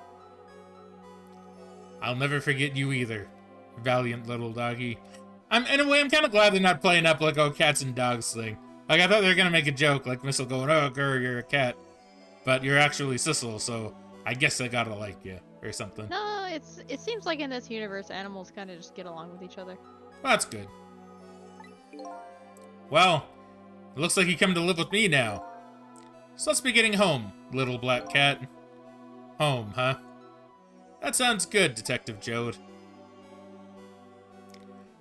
I'll never forget you either, valiant little doggy. In a way, I'm kind of glad they're not playing up like, oh, cats and dogs thing. Like, I thought they were gonna make a joke, like Missile going, oh, girl, you're a cat. But you're actually Sissel, so I guess I gotta like you, or something. No, it seems like in this universe, animals kind of just get along with each other. Well, that's good. Well, it looks like you come to live with me now. So let's be getting home, little black cat. Home, huh? That sounds good, Detective Jode.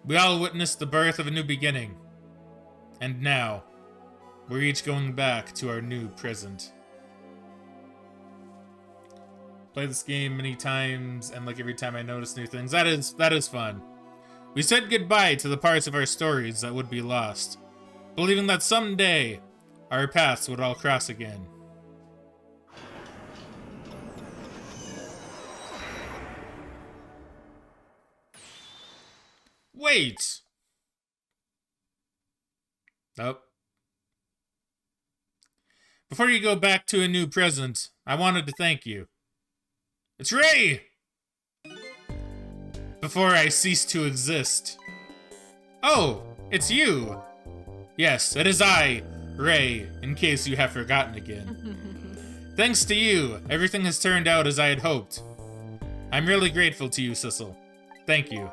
We all witnessed the birth of a new beginning. And now, we're each going back to our new present. Play this game many times, and like every time I notice new things. That is fun. We said goodbye to the parts of our stories that would be lost, believing that someday our paths would all cross again. Wait! Nope. Before you go back to a new present, I wanted to thank you. It's Ray! Before I cease to exist. Oh, it's you! Yes, it is I, Ray, in case you have forgotten again. Thanks to you, everything has turned out as I had hoped. I'm really grateful to you, Sissel. Thank you.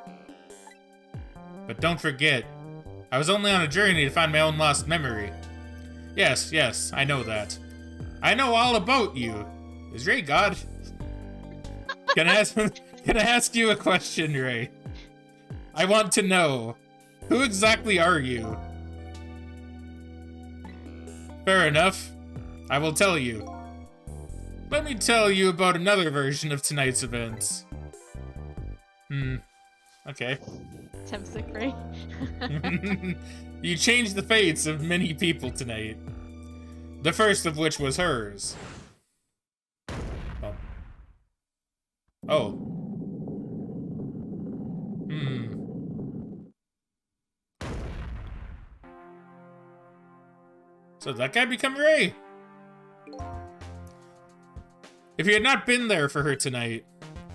But don't forget, I was only on a journey to find my own lost memory. Yes, I know that. I know all about you. Is Ray God? Can I ask you a question, Ray? I want to know, who exactly are you? Fair enough. I will tell you. Let me tell you about another version of tonight's events. Okay. Tempsick, Ray. You changed the fates of many people tonight. The first of which was hers. Oh. So did that guy become Ray? If you had not been there for her tonight,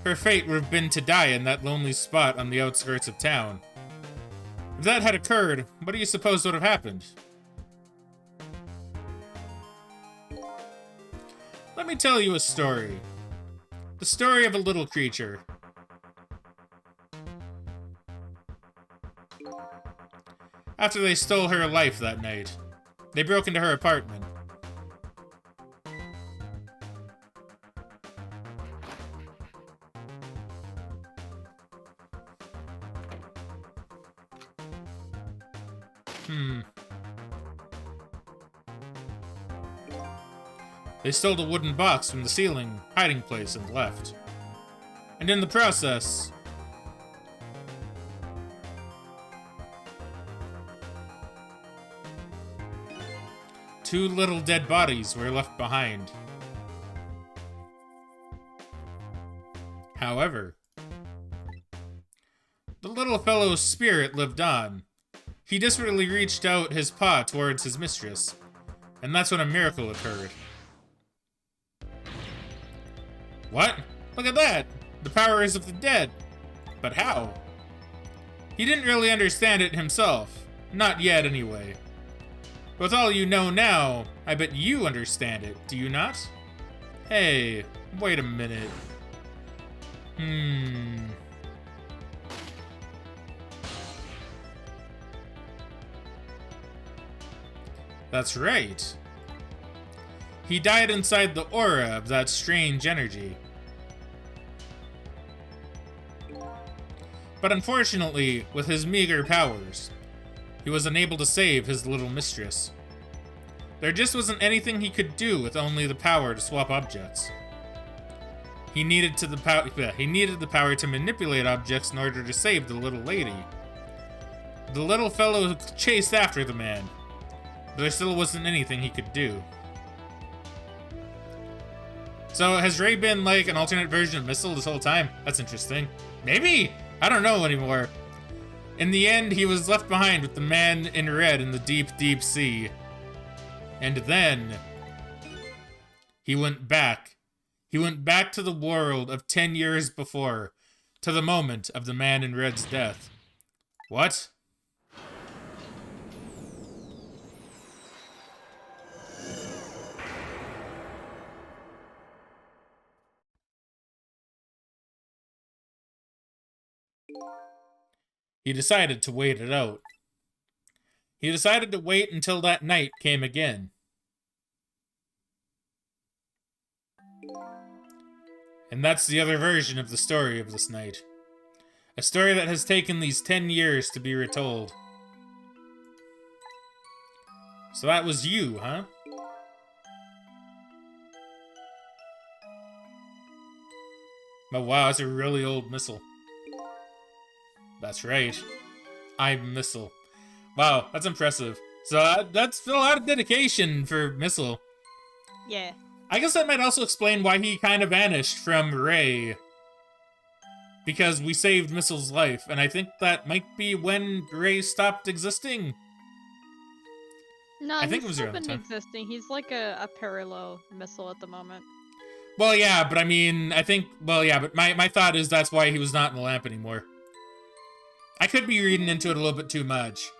her fate would have been to die in that lonely spot on the outskirts of town. If that had occurred, what do you suppose would have happened? Let me tell you a story. The story of a little creature. After they stole her life that night, they broke into her apartment. They stole a wooden box from the ceiling hiding place and left. And in the process, two little dead bodies were left behind. However, the little fellow's spirit lived on. He desperately reached out his paw towards his mistress, and that's when a miracle occurred. What? Look at that! The powers of the dead! But how? He didn't really understand it himself. Not yet, anyway. With all you know now, I bet you understand it, do you not? Hey, wait a minute. That's right. He died inside the aura of that strange energy. But unfortunately, with his meager powers, he was unable to save his little mistress. There just wasn't anything he could do with only the power to swap objects. He needed the power to manipulate objects in order to save the little lady. The little fellow chased after the man, but there still wasn't anything he could do. So has Ray been like an alternate version of Missile this whole time? That's interesting. Maybe? I don't know anymore. In the end, he was left behind with the man in red in the deep, deep sea. And then he went back. He went back to the world of 10 years before, to the moment of the man in red's death. What? He decided to wait it out. He decided to wait until that night came again. And that's the other version of the story of this night. A story that has taken these 10 years to be retold. So that was you, huh? Oh wow, it's a really old missile. That's right. I'm Missile. Wow, that's impressive. So that's a lot of dedication for Missile. Yeah. I guess that might also explain why he kind of vanished from Ray. Because we saved Missile's life, and I think that might be when Ray stopped existing. No, I think it he's was still around been the time. existing. He's like a parallel missile at the moment. Well, yeah, but I mean, I think, well, yeah, but my thought is that's why he was not in the lamp anymore. I could be reading into it a little bit too much.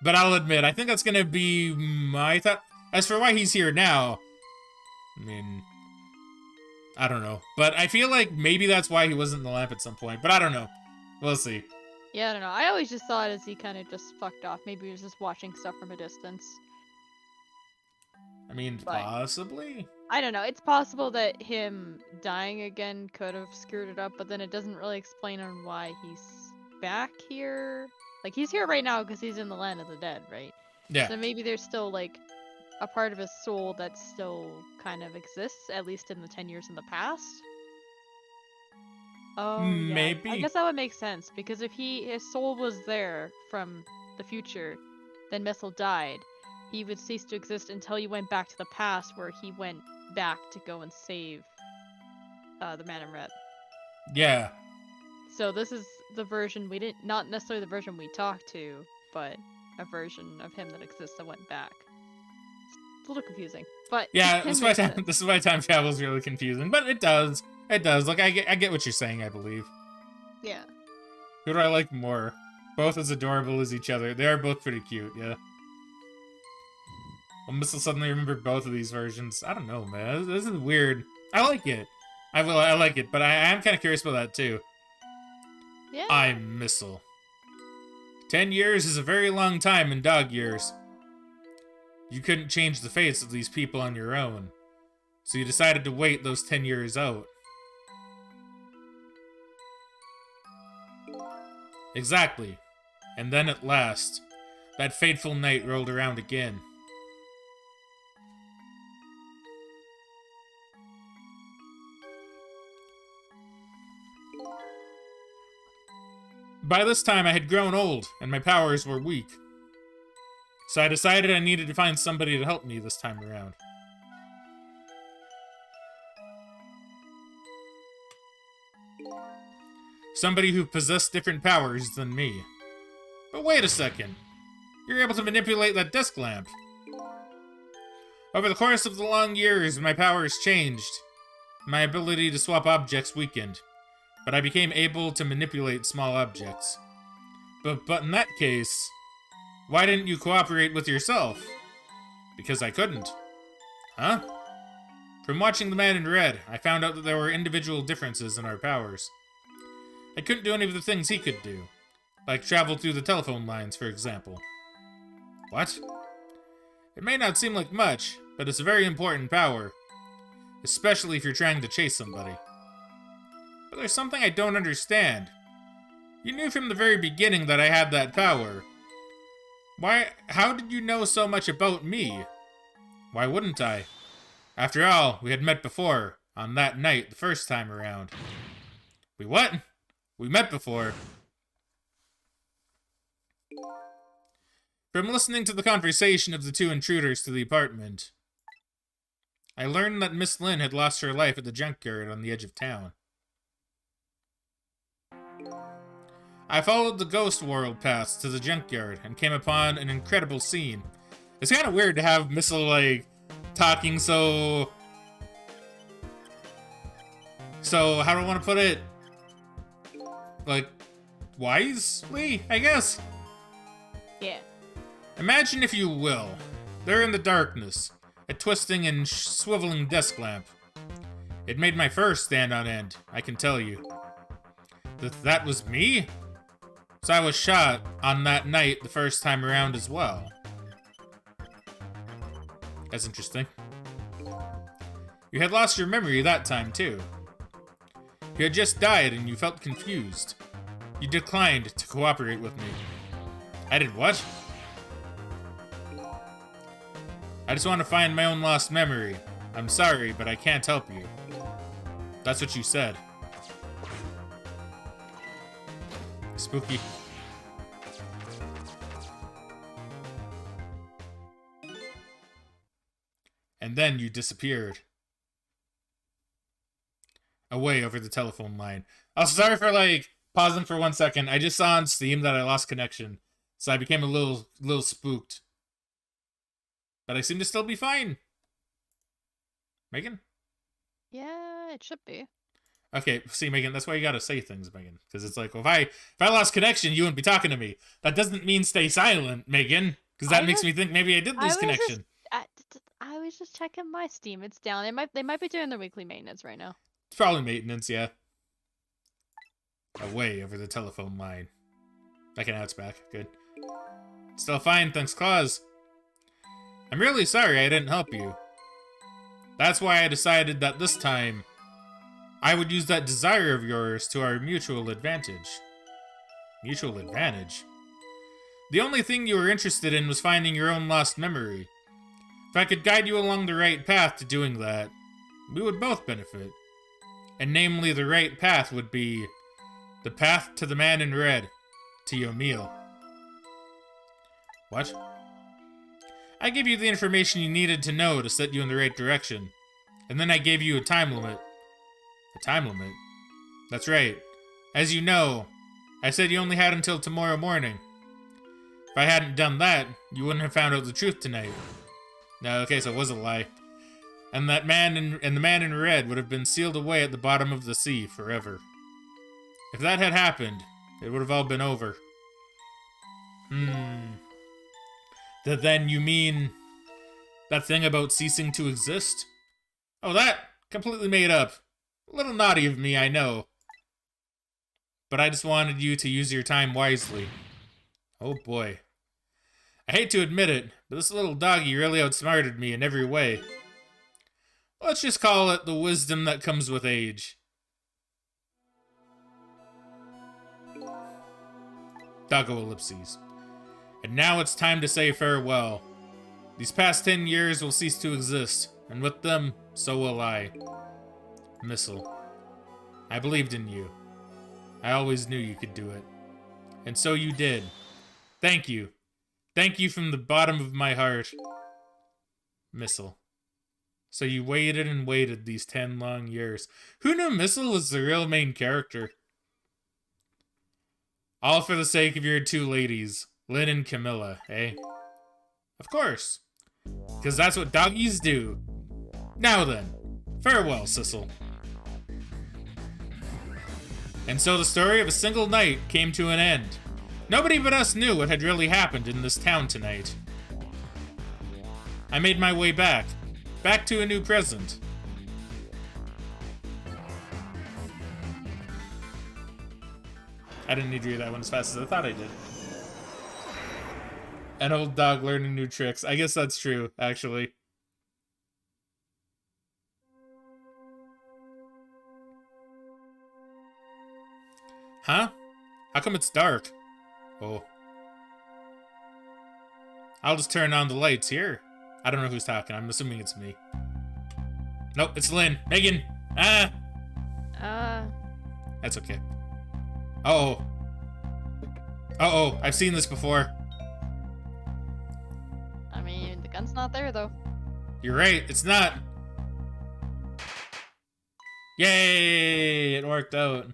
But I'll admit, I think that's going to be my thought. As for why he's here now, I mean, I don't know. But I feel like maybe that's why he wasn't in the lamp at some point. But I don't know. We'll see. Yeah, I don't know. I always just thought as he kind of just fucked off. Maybe he was just watching stuff from a distance. I mean, But possibly? I don't know. It's possible that him dying again could have screwed it up, but then it doesn't really explain on why he's back here. Like, he's here right now because he's in the land of the dead, right? Yeah. So maybe there's still, like, a part of his soul that still kind of exists, at least in the 10 years in the past. Oh, Maybe. yeah. I guess that would make sense, because if his soul was there from the future, then Missile died. He would cease to exist until he went back to the past, where he went back to go and save the man in red. Yeah. So this is the version we didn't, not necessarily the version we talked to, but a version of him that exists that went back. It's a little confusing, but Yeah, it this makes is sense. why time travel is really confusing, but it does. It does. Like, I get what you're saying, I believe. Yeah. Who do I like more? Both as adorable as each other. They are both pretty cute, yeah. I'll suddenly remember both of these versions. I don't know, man. This is weird. I like it. I like it, but I am kind of curious about that, too. Yeah. I'm Missile. 10 years is a very long time in dog years. You couldn't change the fates of these people on your own, so you decided to wait those 10 years out. Exactly. And then at last, that fateful night rolled around again. By this time, I had grown old, and my powers were weak. So I decided I needed to find somebody to help me this time around. Somebody who possessed different powers than me. But wait a second. You're able to manipulate that desk lamp. Over the course of the long years, my powers changed. My ability to swap objects weakened, but I became able to manipulate small objects. But in that case, why didn't you cooperate with yourself? Because I couldn't. Huh? From watching The Man in Red, I found out that there were individual differences in our powers. I couldn't do any of the things he could do, like travel through the telephone lines, for example. What? It may not seem like much, but it's a very important power, especially if you're trying to chase somebody. But there's something I don't understand. You knew from the very beginning that I had that power. How did you know so much about me? Why wouldn't I? After all, we had met before, on that night, the first time around. We what? We met before. From listening to the conversation of the two intruders to the apartment, I learned that Miss Lynn had lost her life at the junkyard on the edge of town. I followed the ghost world paths to the junkyard and came upon an incredible scene. It's kind of weird to have Missile, like, talking so, how do I want to put it? Like, wisely, I guess? Yeah. Imagine, if you will, there in the darkness, a twisting and swiveling desk lamp. It made my fur stand on end, I can tell you. That was me? So I was shot on that night the first time around as well. That's interesting. You had lost your memory that time, too. You had just died and you felt confused. You declined to cooperate with me. I did what? I just want to find my own lost memory. I'm sorry, but I can't help you. That's what you said. Spooky. And then you disappeared. Away over the telephone line. Also, sorry for, like, pausing for 1 second. I just saw on Steam that I lost connection, so I became a little spooked. But I seem to still be fine. Megan? Yeah, it should be. Okay, see, Megan, that's why you gotta say things, Megan. Because it's like, well, if I lost connection, you wouldn't be talking to me. That doesn't mean stay silent, Megan. Because that makes me think maybe I did lose connection. I was just checking my Steam. It's down. They might be doing their weekly maintenance right now. It's probably maintenance, yeah. Away over the telephone line. Okay, now it's back. Good. Still fine, thanks, Claus. I'm really sorry I didn't help you. That's why I decided that this time, I would use that desire of yours to our mutual advantage. Mutual advantage? The only thing you were interested in was finding your own lost memory. If I could guide you along the right path to doing that, we would both benefit. And namely, the right path would be the path to the Man in Red, to your meal. What? I gave you the information you needed to know to set you in the right direction. And then I gave you a time limit. A time limit? That's right. As you know, I said you only had until tomorrow morning. If I hadn't done that, you wouldn't have found out the truth tonight. No, okay, so it was a lie. and the man in red would have been sealed away at the bottom of the sea forever. If that had happened, it would have all been over. Then you mean that thing about ceasing to exist? Oh, that? Completely made up. A little naughty of me, I know. But I just wanted you to use your time wisely. Oh boy. I hate to admit it, but this little doggy really outsmarted me in every way. Let's just call it the wisdom that comes with age. Doggo ellipses. And now it's time to say farewell. These past 10 years will cease to exist, and with them, so will I. Missile. I believed in you. I always knew you could do it. And so you did. Thank you. Thank you from the bottom of my heart. Missile. So you waited and waited these 10 long years. Who knew Missile was the real main character? All for the sake of your two ladies, Lynn and Camilla, eh? Of course. Because that's what doggies do. Now then, farewell, Sissel. And so the story of a single night came to an end. Nobody but us knew what had really happened in this town tonight. I made my way back to a new present. I didn't need to read that one as fast as I thought I did. An old dog learning new tricks. I guess that's true, actually. Huh? How come it's dark? Oh. I'll just turn on the lights here. I don't know who's talking. I'm assuming it's me. Nope, it's Lynn. Megan! Ah! That's okay. Uh-oh. Uh-oh, I've seen this before. I mean, the gun's not there, though. You're right, it's not. Yay! It worked out.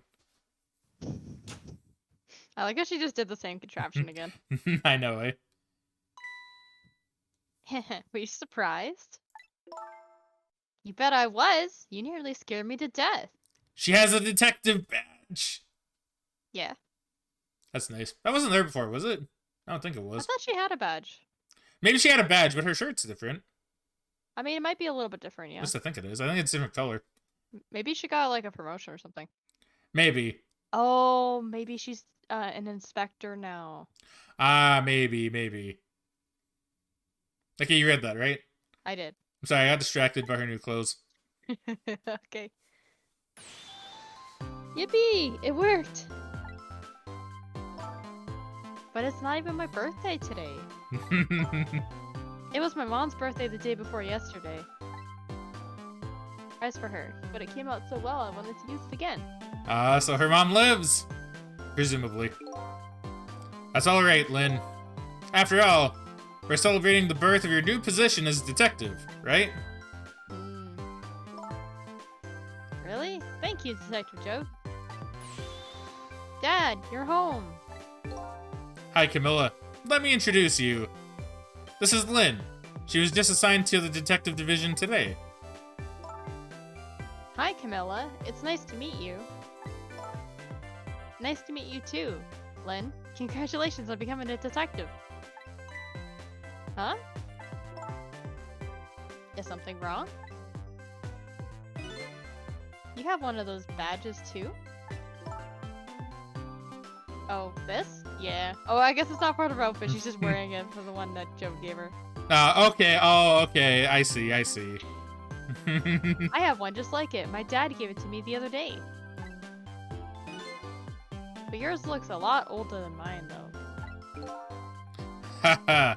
I like how she just did the same contraption again. I know, eh? Were you surprised? You bet I was. You nearly scared me to death. She has a detective badge. Yeah. That's nice. That wasn't there before, was it? I don't think it was. I thought she had a badge. Maybe she had a badge, but her shirt's different. I mean, it might be a little bit different, yeah. At least I think it is. I think it's a different color. Maybe she got, like, a promotion or something. Maybe. Oh, maybe she's an inspector now. Ah, maybe. Okay, you read that, right? I did. I'm sorry, I got distracted by her new clothes. Okay. Yippee! It worked! But it's not even my birthday today. It was my mom's birthday the day before yesterday. Surprise for her, but it came out so well I wanted to use it again. So her mom lives! Presumably. That's alright, Lynn. After all, we're celebrating the birth of your new position as detective, right? Really? Thank you, Detective Joe. Dad, you're home. Hi, Camilla. Let me introduce you. This is Lynn. She was just assigned to the detective division today. Hi, Camilla. It's nice to meet you. Nice to meet you too, Lynn. Congratulations on becoming a detective. Huh? Is something wrong? You have one of those badges too? Oh, this? Yeah. Oh, I guess it's not part of her outfit. She's just wearing it for the one that Joe gave her. Okay. Oh, okay. I see. I have one just like it. My dad gave it to me the other day. But yours looks a lot older than mine, though. Haha.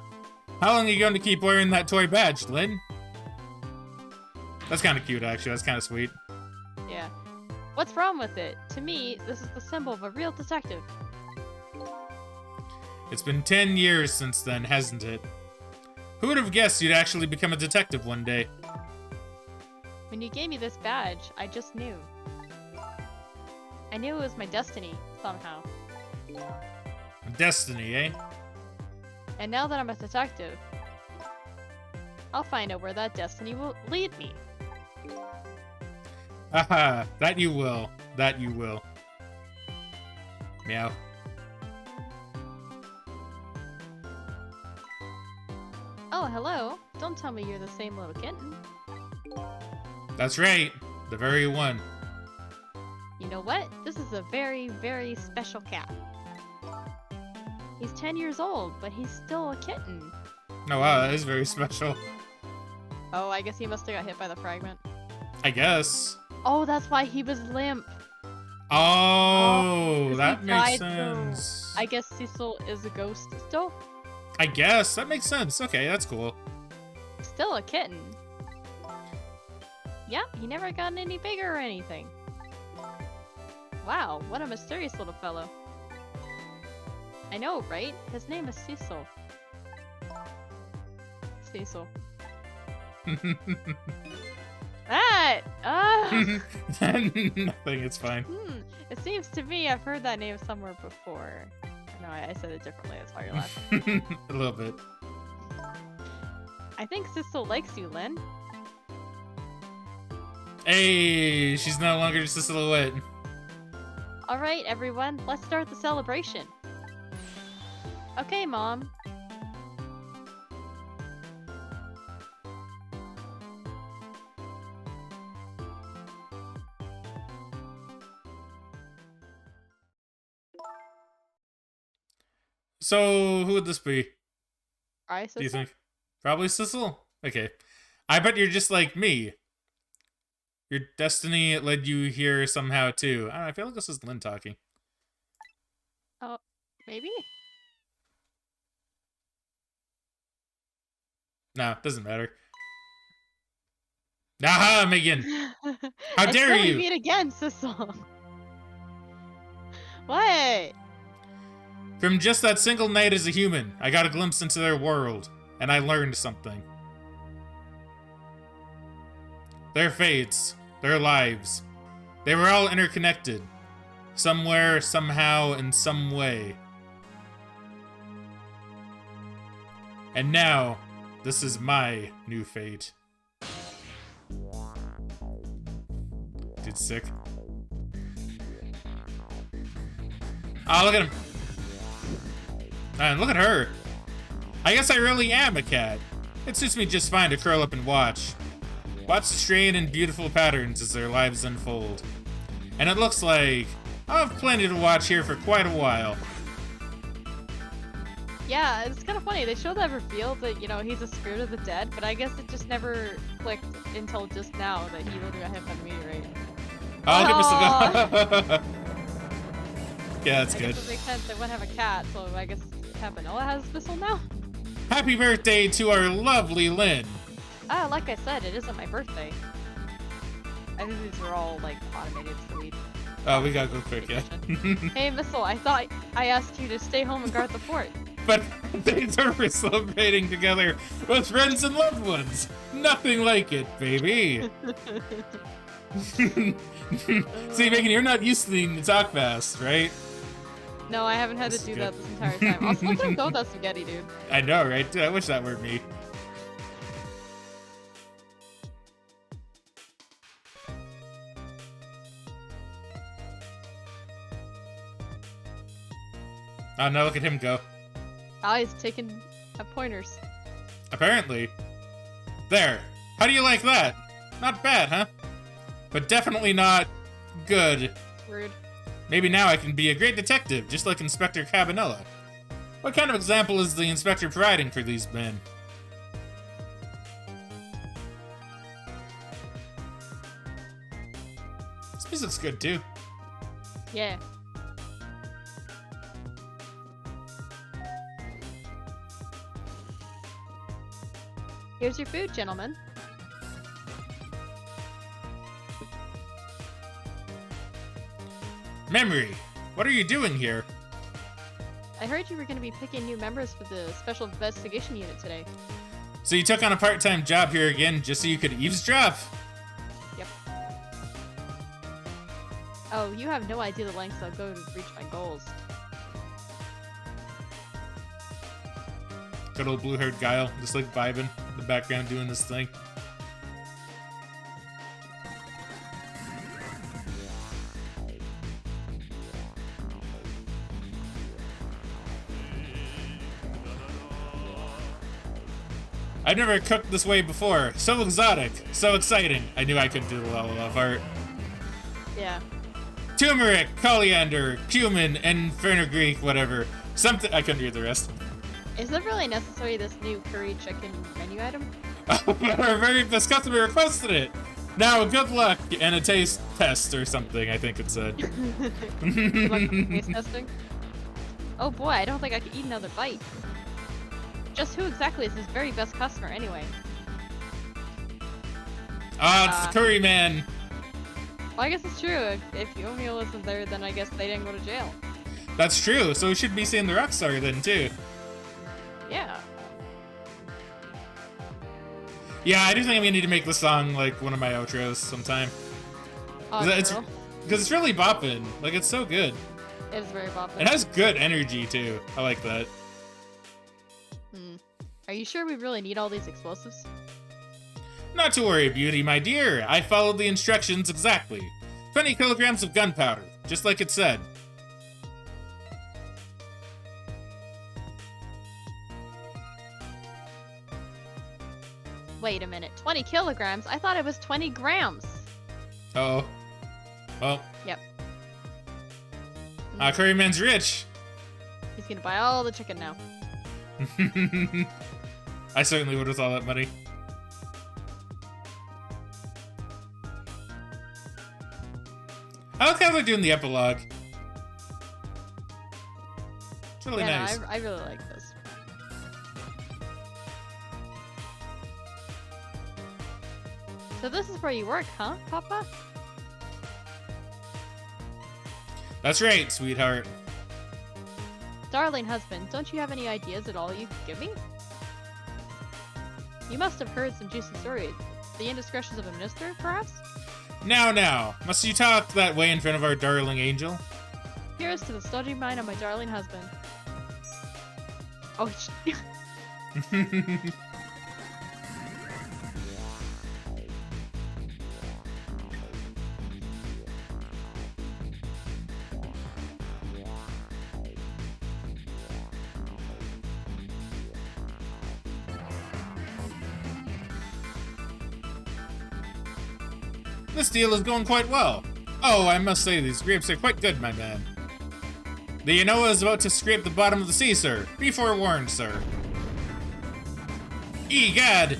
How long are you going to keep wearing that toy badge, Lynn? That's kind of cute, actually. That's kind of sweet. Yeah. What's wrong with it? To me, this is the symbol of a real detective. It's been 10 years since then, hasn't it? Who would have guessed you'd actually become a detective one day? When you gave me this badge, I just knew. I knew it was my destiny, somehow. Destiny, eh? And now that I'm a detective, I'll find out where that destiny will lead me. Haha, that you will. That you will. Meow. Oh, hello. Don't tell me you're the same little kitten. That's right. The very one. You know what? This is a very, very special cat. He's 10 years old, but he's still a kitten. Oh wow, that is very special. Oh, I guess he must have got hit by the fragment. I guess. Oh, that's why he was limp. Oh, 'Cause that he makes died, so sense. I guess Cecil is a ghost still. I guess. That makes sense. Okay, that's cool. Still a kitten. Yeah, he never gotten any bigger or anything. Wow, what a mysterious little fellow. I know, right? His name is Cecil. Cecil. That! Nothing, it's fine. It seems to me I've heard that name somewhere before. No, I said it differently, that's why you're laughing. A little bit. I think Cecil likes you, Lynn. Hey, she's no longer just a silhouette. Alright, everyone, let's start the celebration. Okay, Mom. So, who would this be? Alright, Do you Cecil? think? Probably Sissel? Okay. I bet you're just like me. Your destiny led you here somehow, too. I don't know, I feel like this is Lynn talking. Oh, maybe? No, doesn't matter. Aha, Megan! How dare Until we you! meet again, Cecil. What? From just that single night as a human, I got a glimpse into their world, and I learned something. Their fates, their lives, they were all interconnected. Somewhere, somehow, in some way. And now, this is my new fate. Dude's sick. Oh, look at him. Man, look at her. I guess I really am a cat. It suits me just fine to curl up and watch. Watch the strange and beautiful patterns as their lives unfold. And it looks like I'll have plenty to watch here for quite a while. Yeah, it's kind of funny. They show that reveal that, you know, he's a spirit of the dead, but I guess it just never clicked until just now that he literally got hit by the meteorite. I'll give us Yeah, that's I good. guess it makes sense. They wouldn't have a cat, so I guess Campanella has a whistle now? Happy birthday to our lovely Lynn. Ah, like I said, it isn't my birthday. I think these are all, like, automated, so we... Oh, we gotta go quick, yeah. Hey, Missile, I thought I asked you to stay home and guard the fort. But things are for celebrating together with friends and loved ones. Nothing like it, baby. See, Megan, you're not used to needing to talk fast, right? No, I haven't had to do that this entire time. Also, look how go that spaghetti, dude. I know, right? Dude, I wish that were me. Oh, no, look at him go. Ah, he's taking pointers. Apparently. There. How do you like that? Not bad, huh? But definitely not good. Rude. Maybe now I can be a great detective, just like Inspector Cabanella. What kind of example is the inspector providing for these men? This music's good, too. Yeah. Here's your food, gentlemen. Memory, what are you doing here? I heard you were going to be picking new members for the Special Investigation Unit today. So you took on a part-time job here again just so you could eavesdrop? Yep. Oh, you have no idea the lengths I'll go to reach my goals. Good old blue-haired Guile, just like vibing in the background doing this thing. I've never cooked this way before. So exotic. So exciting. I knew I couldn't do the La La part. Yeah. Turmeric, coriander, cumin, and fenugreek, whatever. Something. I couldn't read the rest. Is it really necessary, this new curry chicken menu item? Our very best customer requested it. Now, good luck and a taste test or something, I think it said. Good luck with taste testing? Oh boy, I don't think I could eat another bite. Just who exactly is his very best customer anyway? It's the curry man. Well, I guess it's true. If Yomio wasn't there, then I guess they didn't go to jail. That's true, so we should be seeing the Rockstar then, too. Yeah. Yeah, I do think I'm gonna need to make this song like one of my outros sometime. Oh, Because it's really bopping. Like, it's so good. It is very bopping. It has good energy, too. I like that. Are you sure we really need all these explosives? Not to worry, Beauty, my dear. I followed the instructions exactly. 20 kilograms of gunpowder, just like it said. Wait a minute, 20 kilograms? I thought it was 20 grams. Uh-oh. Well. Yep. Curryman's rich. He's gonna buy all the chicken now. I certainly would with all that money. I like how they're doing the epilogue. It's really nice. I really like this. So this is where you work, huh, Papa? That's right, sweetheart. Darling husband, don't you have any ideas at all you could give me? You must have heard some juicy stories. The indiscretions of a minister, perhaps? Now, must you talk that way in front of our darling angel? Here's to the stodgy mind of my darling husband. Oh, This deal is going quite well. Oh, I must say these grapes are quite good, my man. The Yanoa is about to scrape the bottom of the sea, sir. Be forewarned, sir. Egad!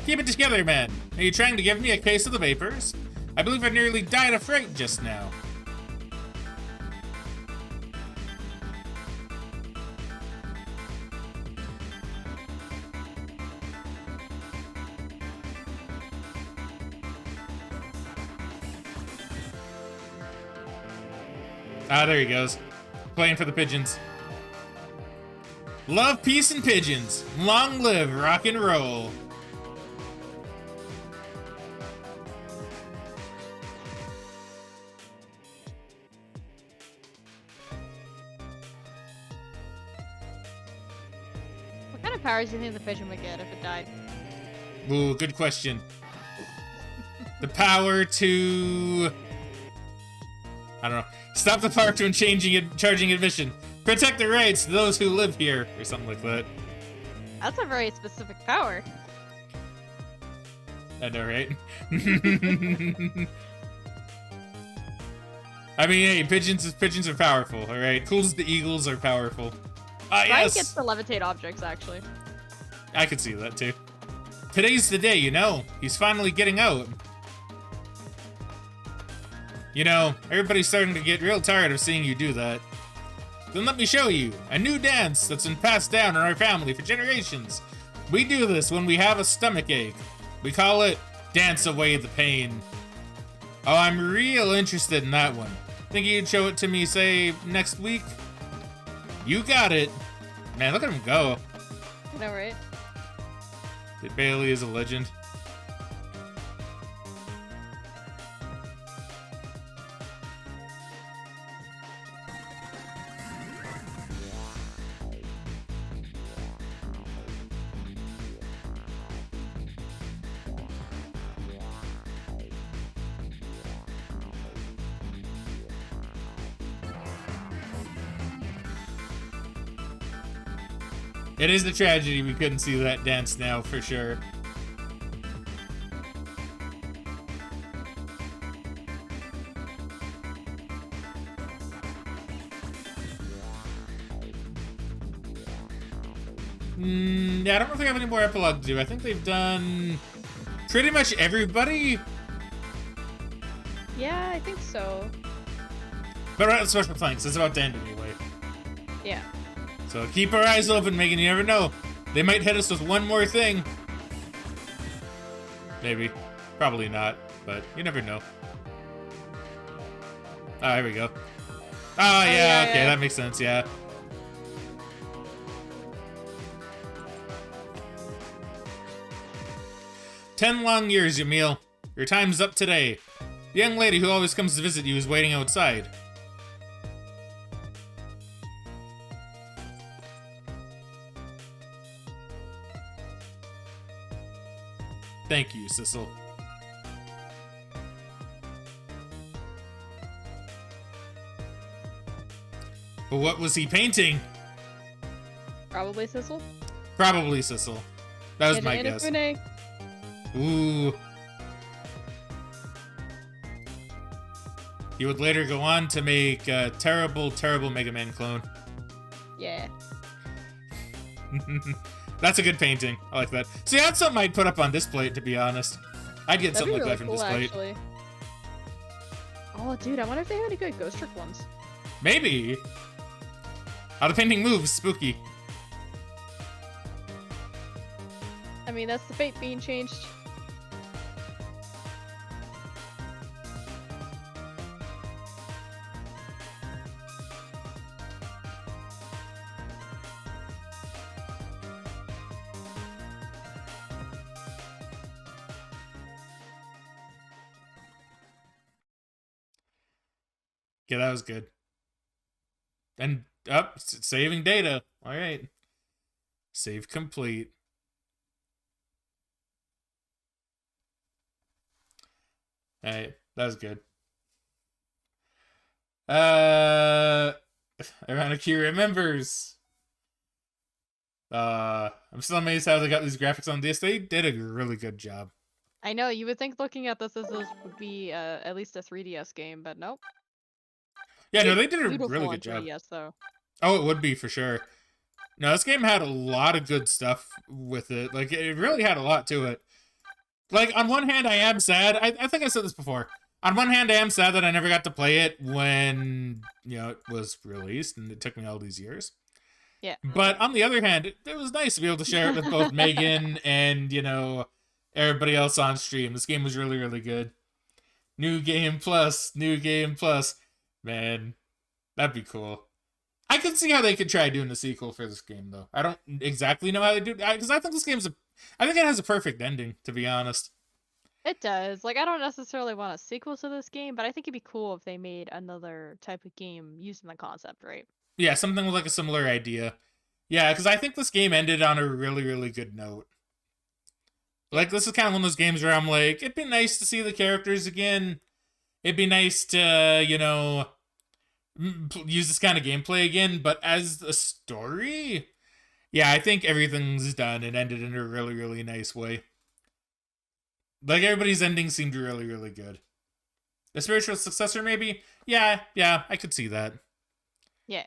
Keep it together, man. Are you trying to give me a case of the vapors? I believe I nearly died of fright just now. Ah, there he goes. Playing for the pigeons. Love, peace, and pigeons. Long live rock and roll. what kind of powers do you think the pigeon would get if it died? Ooh, good question. The power to... I don't know. Stop the power to charging admission. Protect the rights of those who live here, or something like that. That's a very specific power. I know, right? I mean, hey, pigeons are powerful, all right? Cool as the eagles are powerful. Ah, yes. gets to levitate objects, actually. I could see that too. Today's the day, you know. He's finally getting out. You know, everybody's starting to get real tired of seeing you do that. Then let me show you a new dance that's been passed down in our family for generations. We do this when we have a stomach ache. We call it Dance Away the Pain. Oh, I'm real interested in that one. Think you'd show it to me, say, next week? You got it. Man, look at him go. I know, right? Bailey is a legend. It is the tragedy we couldn't see that dance now, for sure. Yeah, I don't know if they have any more epilogue to do. I think they've done pretty much everybody. Yeah, I think so. But we're at the special thanks. It's about to end anyway. Yeah. So keep our eyes open, Megan. You never know. They might hit us with one more thing. Maybe. Probably not. But you never know. Ah, here we go. Oh, yeah, okay, that makes sense, yeah. "10 long years, Yamil. Your time's up today. The young lady who always comes to visit you is waiting outside." Thank you, Sissel. But what was he painting? Probably Sissel. Probably Sissel. That was my guess. Ooh. He would later go on to make a terrible, terrible Mega Man clone. Yeah. That's a good painting. I like that. See, that's something I'd put up on display, to be honest. I'd get something like that from display. Actually. Oh, dude, I wonder if they have any good Ghost Trick ones. Maybe. How the painting moves, spooky. I mean, that's the fate being changed. Yeah, that was good. And up, saving data. All right. Save complete. All right, that was good. Ironically remembers. I'm still amazed how they got these graphics on this. They did a really good job. I know, you would think looking at this would be at least a 3DS game, but nope. Yeah, no, they did a Beautiful really on good job. 3DS, though. Oh, it would be for sure. No, this game had a lot of good stuff with it. Like, it really had a lot to it. Like, on one hand, I am sad. I think I said this before. On one hand, I am sad that I never got to play it when, you know, it was released, and it took me all these years. Yeah. But on the other hand, it was nice to be able to share it with both Megan and, you know, everybody else on stream. This game was really, really good. New Game Plus. Man, that'd be cool. I could see how they could try doing a sequel for this game, though. I don't exactly know how they do it, because I think this game's I think it has a perfect ending, to be honest. It does. Like, I don't necessarily want a sequel to this game, but I think it'd be cool if they made another type of game using the concept, right? Yeah, something with like a similar idea. Yeah, because I think this game ended on a really, really good note. Like, this is kind of one of those games where I'm like, it'd be nice to see the characters again. It'd be nice to, you know, use this kind of gameplay again, but as a story, yeah, I think everything's done and ended in a really, really nice way. Like, everybody's ending seemed really, really good. A spiritual successor, maybe? Yeah, I could see that. Yeah.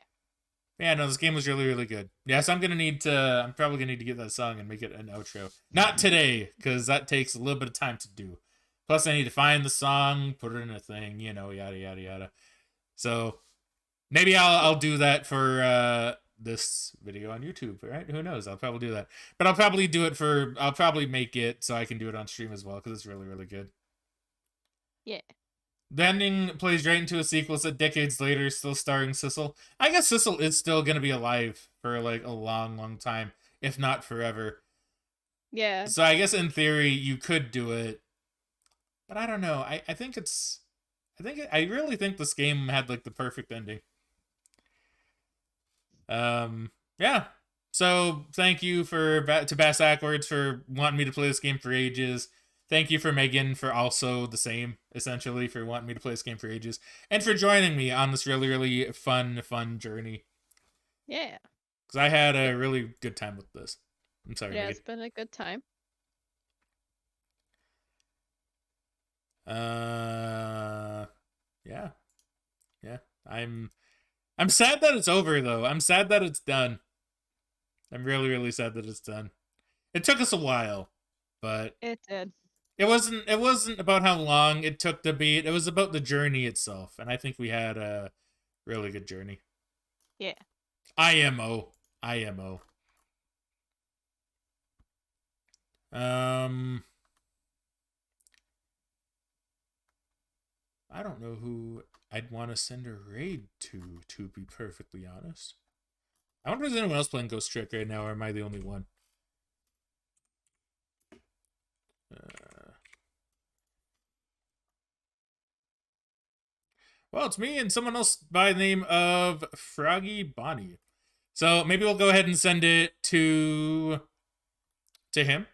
Yeah, no, this game was really, really good. Yeah, so I'm probably gonna need to get that song and make it an outro. Not today, because that takes a little bit of time to do. Plus, I need to find the song, put it in a thing, you know, yada, yada, yada. So, maybe I'll do that for, this video on YouTube, right? Who knows? I'll probably do that. But I'll probably make it so I can do it on stream as well, because it's really, really good. Yeah. The ending plays right into a sequel set decades later, still starring Sissel. I guess Sissel is still going to be alive for, like, a long, long time, if not forever. Yeah. So I guess in theory, you could do it. But I don't know. I really think this game had, like, the perfect ending. Yeah. So thank you to Bass Ackwards for wanting me to play this game for ages. Thank you for Megan for also the same, essentially, for wanting me to play this game for ages. And for joining me on this really, really fun journey. Yeah. Because I had a really good time with this. I'm sorry, Yeah, Megan. it's been a good time. Yeah. Yeah. I'm sad that it's over though. I'm sad that it's done. I'm really, really sad that it's done. It took us a while, but It did. it wasn't about how long it took to beat. It was about the journey itself. And I think we had a really good journey. Yeah. IMO. IMO. I don't know who I'd want to send a raid to be perfectly honest. I wonder if there's anyone else playing Ghost Trick right now, or am I the only one? Well, it's me and someone else by the name of Froggy Bonnie. So maybe we'll go ahead and send it to him.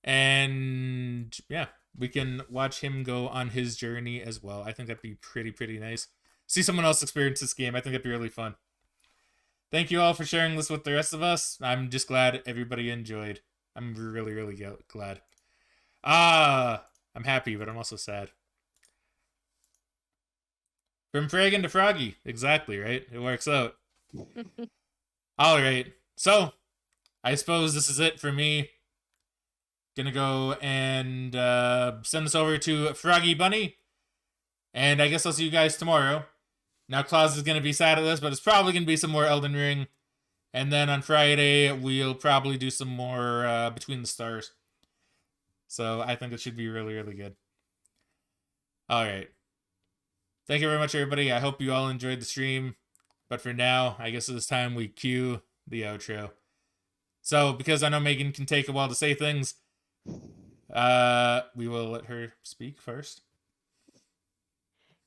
And yeah, we can watch him go on his journey as well. I think that'd be pretty nice. See someone else experience this game. I think that'd be really fun. Thank you all for sharing this with the rest of us. I'm just glad everybody enjoyed. I'm really glad. I'm happy, but I'm also sad. From Fraggin to Froggy. Exactly, right? It works out. Alright. So, I suppose this is it for me. Gonna go and send this over to Froggy Bunny. And I guess I'll see you guys tomorrow. Now, Klaus is gonna be sad at this, but it's probably gonna be some more Elden Ring. And then on Friday, we'll probably do some more Between the Stars. So I think it should be really good. Alright. Thank you very much, everybody. I hope you all enjoyed the stream. But for now, I guess it's time we cue the outro. So, because I know Megan can take a while to say things, we will let her speak first.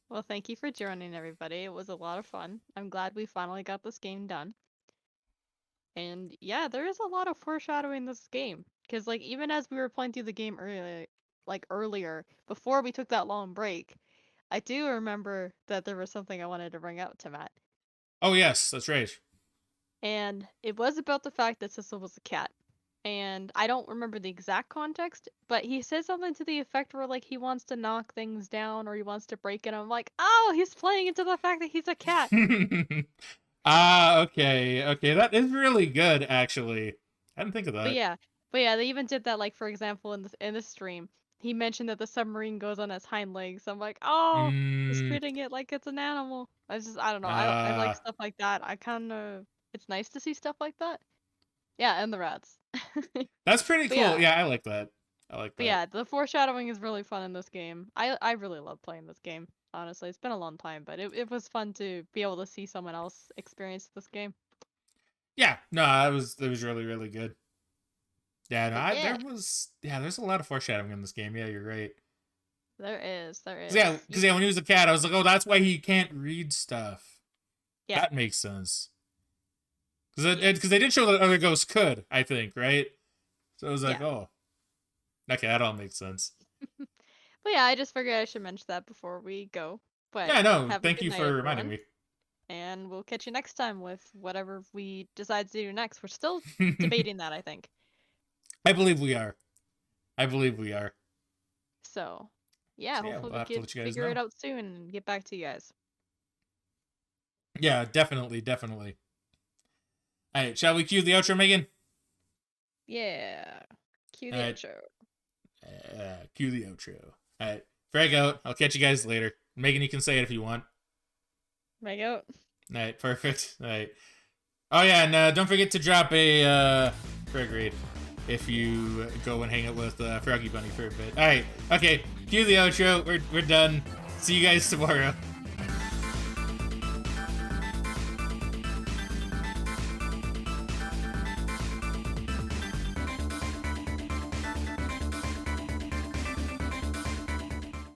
Well, thank you for joining, everybody. It was a lot of fun. I'm glad we finally got this game done. And yeah, there is a lot of foreshadowing in this game. Because, like, even as we were playing through the game earlier, before we took that long break, I do remember that there was something I wanted to bring out to Matt. Oh, yes, that's right. And it was about the fact that Sissel was a cat. And I don't remember the exact context, but he said something to the effect where, like, he wants to knock things down or he wants to break it. I'm like, oh, he's playing into the fact that he's a cat. Okay. That is really good, actually. I didn't think of that. But yeah, they even did that, like, for example, in the stream. He mentioned that the submarine goes on its hind legs. I'm like, oh, he's treating it like it's an animal. I don't know. I like stuff like that. It's nice to see stuff like that. Yeah, and the rats. That's pretty cool. Yeah, I like that. But yeah, the foreshadowing is really fun in this game. I really love playing this game. Honestly, it's been a long time, but it was fun to be able to see someone else experience this game. Yeah, no, it was really good. Yeah, no, there's a lot of foreshadowing in this game. Yeah, you're right. There is. Yeah, because when he was a cat, I was like, oh, that's why he can't read stuff. Yeah. That makes sense. Because they did show that other ghosts could, I think, right? So I was like, oh. Okay, that all makes sense. But yeah, I just figured I should mention that before we go. But yeah, no, thank you for reminding me. And we'll catch you next time with whatever we decide to do next. We're still debating that, I think. I believe we are. So, yeah, hopefully we'll we can figure it out soon and get back to you guys. Yeah, definitely. Alright, shall we cue the outro, Megan? Yeah. Cue the outro. Cue the outro. Alright, frag out. I'll catch you guys later. Megan, you can say it if you want. Frag out. Alright, perfect. Alright. Oh yeah, and don't forget to drop a frag raid if you go and hang out with Froggy Bunny for a bit. Alright, okay, cue the outro. We're done. See you guys tomorrow.